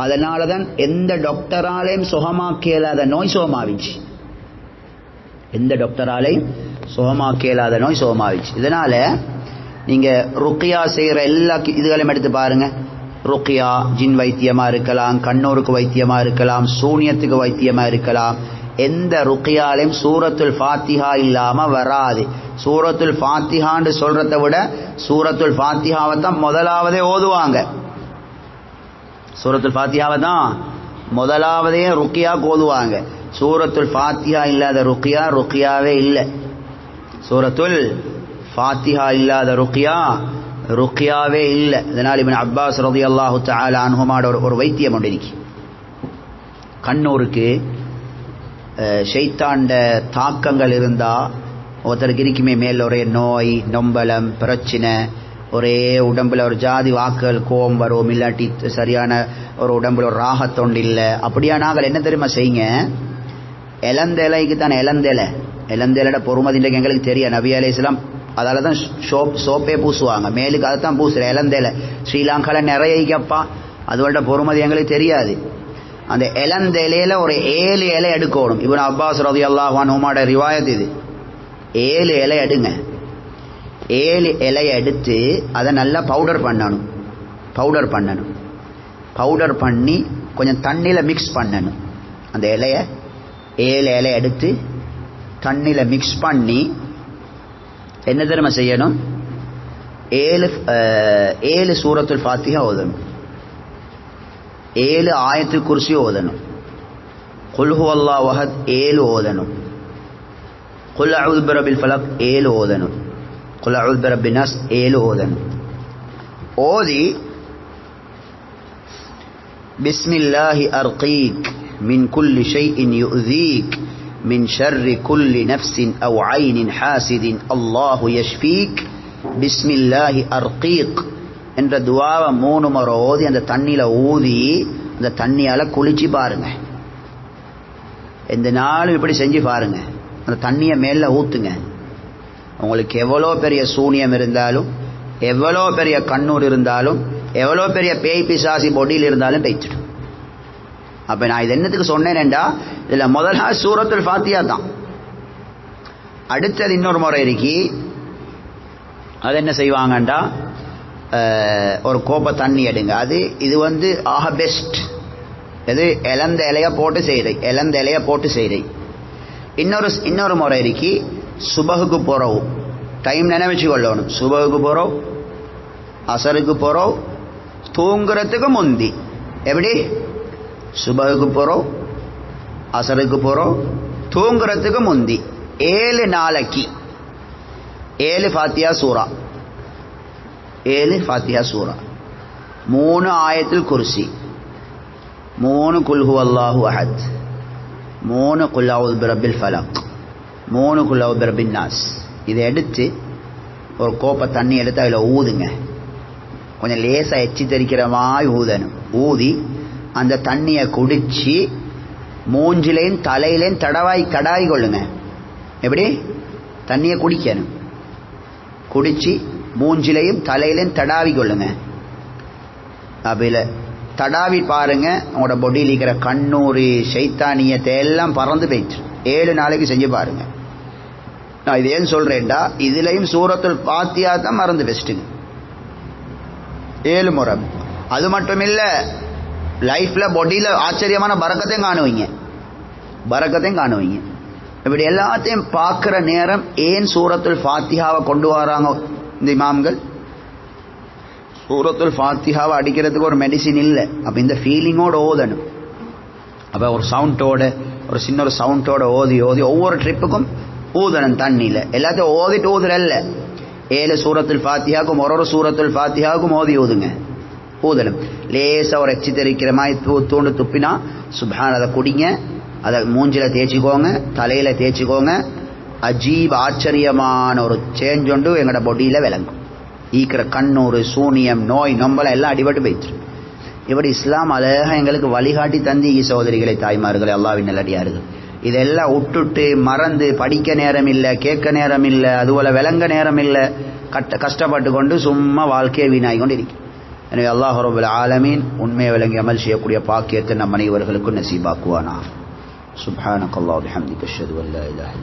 அதனாலதான் எந்த டாக்டராலையும் சுகமாக்கேலாத நோய் சுகமாவிச்சு. எந்த டாக்டராலையும் சுகமாக்கேலாத நோய் சுகமாவிச்சு. இதனால நீங்க ருக்கியா செய்யற எல்லா இதுகளையும் எடுத்து பாருங்க. ருக்கியா ஜின் வைத்தியமா இருக்கலாம், கண்ணூருக்கு வைத்தியமா இருக்கலாம், சூனியத்துக்கு வைத்தியமா இருக்கலாம். எந்த ருக்கியாலையும் சூரத்துல் ஃபாத்திஹா இல்லாம வராது. சூரத்துல் ஃபாத்திஹான்னு சொல்றதை விட சூரத்துல் ஃபாத்திஹாவை தான் முதலாவதே ஓதுவாங்க. சூரத்துல் ஃபாத்திஹாவை தான் முதலாவதே ருக்கியாக்கு ஓதுவாங்க. சூரத்துல் ஃபாத்திஹா இல்லாத ருக்கியாவே இல்லை. சூரத்துல் ஃபாத்திஹா இல்லாத ருக்கியாவே இல்லை. இதனால் இப்னு அப்பாஸ் ரலியல்லாஹு தஆலா அன்ஹுமாட ஒரு வைத்தியம் ஒன்று இருக்கு. கண்ணூருக்கு ஷைத்தாண்ட தாக்கங்கள் இருந்தா ஒருத்தருக்கு இருக்குமே, மேல ஒரே நோய் நொம்பலம் பிரச்சனை, ஒரே உடம்புல ஒரு ஜாதி வாக்குகள் கோபம் வரும், இல்லாட்டி சரியான ஒரு உடம்புல ஒரு ராகத்தொண்டு இல்லை. அப்படியா நாங்கள் என்ன தெரியுமா செய்யுங்க, இளந்தேலைக்கு தானே இளந்தேலோட பொறுமதி இன்றைக்கு எங்களுக்கு தெரியும். நபி அலைஹிஸ்ஸலாம் அதால தான் சோப்பே பூசுவாங்க, மேலுக்கு அதை தான் பூசுற. இளந்தேலை ஸ்ரீலங்காவில் நிறைய ஐக்கப்பா, அதோட பொறுமதி எங்களுக்கு தெரியாது. அந்த இளந்தேலையில ஒரு 7 இலை எடுக்கணும். இப்னு அப்பாஸ் ரலியல்லாஹு அன்ஹுமாட ரிவாயத் இது. 7 இலை எடுங்க. 7 இலையை எடுத்து அதை நல்லா பவுடர் பண்ணணும். பவுடர் பண்ணி கொஞ்சம் தண்ணியில் மிக்ஸ் பண்ணணும். அந்த இலையை 7 இலை எடுத்து தண்ணியில் மிக்ஸ் பண்ணி என்ன தெரியுமா செய்யணும், 7 சூரத்துல் ஃபாத்திஹா ஓதணும், 7 ஆயத்துல் குர்சி ஓதணும், குல் ஹுவல்லாஹு அஹத் 7 ஓதணும், குல் அஊது பிரப்பில் ஃபலக் 7 ஓதணும், குல் அஊது பிரப்பின் நாஸ் 7 ஓதணும். ஓதி பிஸ்மில்லாஹி அர்கீக் மின் குல்லி ஷைஇன் யுஸீக் மின் ஷர்ரி குல்லி நஃப்ஸின் அவ் ஐனின் ஹாசிதின் அல்லாஹு யஷ்ஃபீக் பிஸ்மில்லாஹி அர்கீக் என்ற துவாவை 3 முறை ஓதி அந்த தண்ணியில் ஊதி அந்த தண்ணியால் குளிச்சு பாருங்க. எந்த நாளும் இப்படி செஞ்சு பாருங்க. அந்த தண்ணியை மேலே ஊற்றுங்க. உங்களுக்கு எவ்வளோ பெரிய சூனியம் இருந்தாலும், எவ்வளோ பெரிய கண்ணூர் இருந்தாலும், எவ்வளோ பெரிய பேய் பிசாசி பொடியில் இருந்தாலும் பெய்ச்சிடும். அப்போ நான் இது என்னத்துக்கு சொன்னேன்டா, இதில் முதல்ல சூரத்துல் ஃபாத்திஹா தான். அடுத்தது இன்னொரு முறை இருக்கி, அது என்ன செய்வாங்கண்டா, ஒரு கோப்பை தண்ணி எடுங்க. இது ஆக பெஸ்ட். இது இளந்த இலையை போட்டு செய்கிறேன். இன்னொரு முறை இருக்கி, சுபகுக்கு போகிறோம், டைம் நினைவச்சு கொள்ளணும். சுபகுக்கு போகிறோம், அசருக்கு போகிறோம், தூங்குறதுக்கு முந்தி. எப்படி? சுபகுக்கு போகிறோம், அசருக்கு போகிறோம், தூங்குறதுக்கு முந்தி 7 நாளைக்கு 7 ஃபாத்திஹா சூரா, 3 ஆயத்துல் குர்சி, 3 குல் ஹுவல்லாஹு அஹத், 3 குல் அஊது பிரப்பில் ஃபலக், 3 குல் அஊது பிரப்பின் நாஸ். இதை எடுத்து ஒரு கோப்பை தண்ணி எடுத்து அதில் ஊதுங்க. கொஞ்சம் லேசாக எச்சி தெரிக்கிற மாதிரி ஊதணும். ஊதி அந்த தண்ணியை குடிச்சு மூஞ்சிலையும் தலையிலையும் தடாவி கொள்ளுங்க. எப்படி? தண்ணியை குடிக்கணும். குடிச்சு மூஞ்சிலையும் தலையிலையும் தடாவி கொள்ளுங்க. அப்படில தடாவி பாருங்க, உங்களோட பொடியில் இருக்கிற கண்ணூரி சைத்தானியத்தை எல்லாம் பறந்து போயிடுச்சு. 7 நாளைக்கு செஞ்சு பாருங்க. நான் இது ஏன் சொல்றேன்டா, இதுலையும் சூரத்துல் ஃபாத்திஹா தான் மறந்து பெஸ்ட்டுங்க. 7 முறை. அது மட்டும் இல்லை, லைஃப்ல பொடியில் ஆச்சரியமான பரக்கத்தையும் காணுவீங்க. இப்படி எல்லாத்தையும் பார்க்குற நேரம் ஏன் சூரத்துல் ஃபாத்திஹாவை கொண்டு வராங்க இந்த இமாம்கள்? சூரத்துல் ஃபாத்திஹாவை அடிக்கிறதுக்கு ஒரு மெடிசின் இல்லை. அப்போ இந்த ஃபீலிங்கோடு ஓதணும். அப்போ ஒரு சவுண்டோட, ஒரு சின்ன ஒரு சவுண்டோட ஓதி ஓதி ஒவ்வொரு ட்ரிப்புக்கும் ஊதணும் தண்ணியில். எல்லாத்தையும் ஓதிட்டு ஊதுறல்ல. 7 சூரத்துல் ஃபாத்திஹாவுக்கும் ஒரு சூரத்துல் ஃபாத்திஹாவுக்கும் ஓதி ஊதுங்க, ஊதணும். லேசாக ஒரு எச்சி தெரிக்கிற மாதிரி தூண்டு துப்பினா சுப்ஹான், அதை குடிங்க. அதை மூஞ்சில் தேய்ச்சிக்கோங்க, தலையில் தேய்ச்சிக்கோங்க. அஜீப் ஆச்சரியமான ஒரு சேஞ்ச் உண்டு எங்களோட பொடியில் விளங்கும். ஈக்கிற கண்ணூறு, சூனியம், நோய், நொம்பலம் எல்லாம் அடிபட்டு போயிடுச்சு. இப்படி இஸ்லாம் அழகாக எங்களுக்கு வழிகாட்டி தந்தி சகோதரிகளை, தாய்மார்களை, அல்லாஹ்வின் நல்லடியார்கள். இதெல்லாம் விட்டுட்டு மறந்து படிக்க நேரம் இல்லை, கேட்க நேரம் இல்லை, அதுபோல விளங்க நேரம் இல்லை, கஷ்டப்பட்டு கொண்டு சும்மா வாழ்க்கையை வீணாகி கொண்டு இருக்கு. எனவே அல்லாஹ் ரப்பல் ஆலமீன் உண்மையை விளங்கி அமல் செய்யக்கூடிய பாக்கியத்தை நம் அனைவர்களுக்கும் நசீபாக்குவானா. சுப்ஹானக்கல்லாஹு வபிஹம்திக அஷ்ஹது அன் லா இலாஹா இல்லா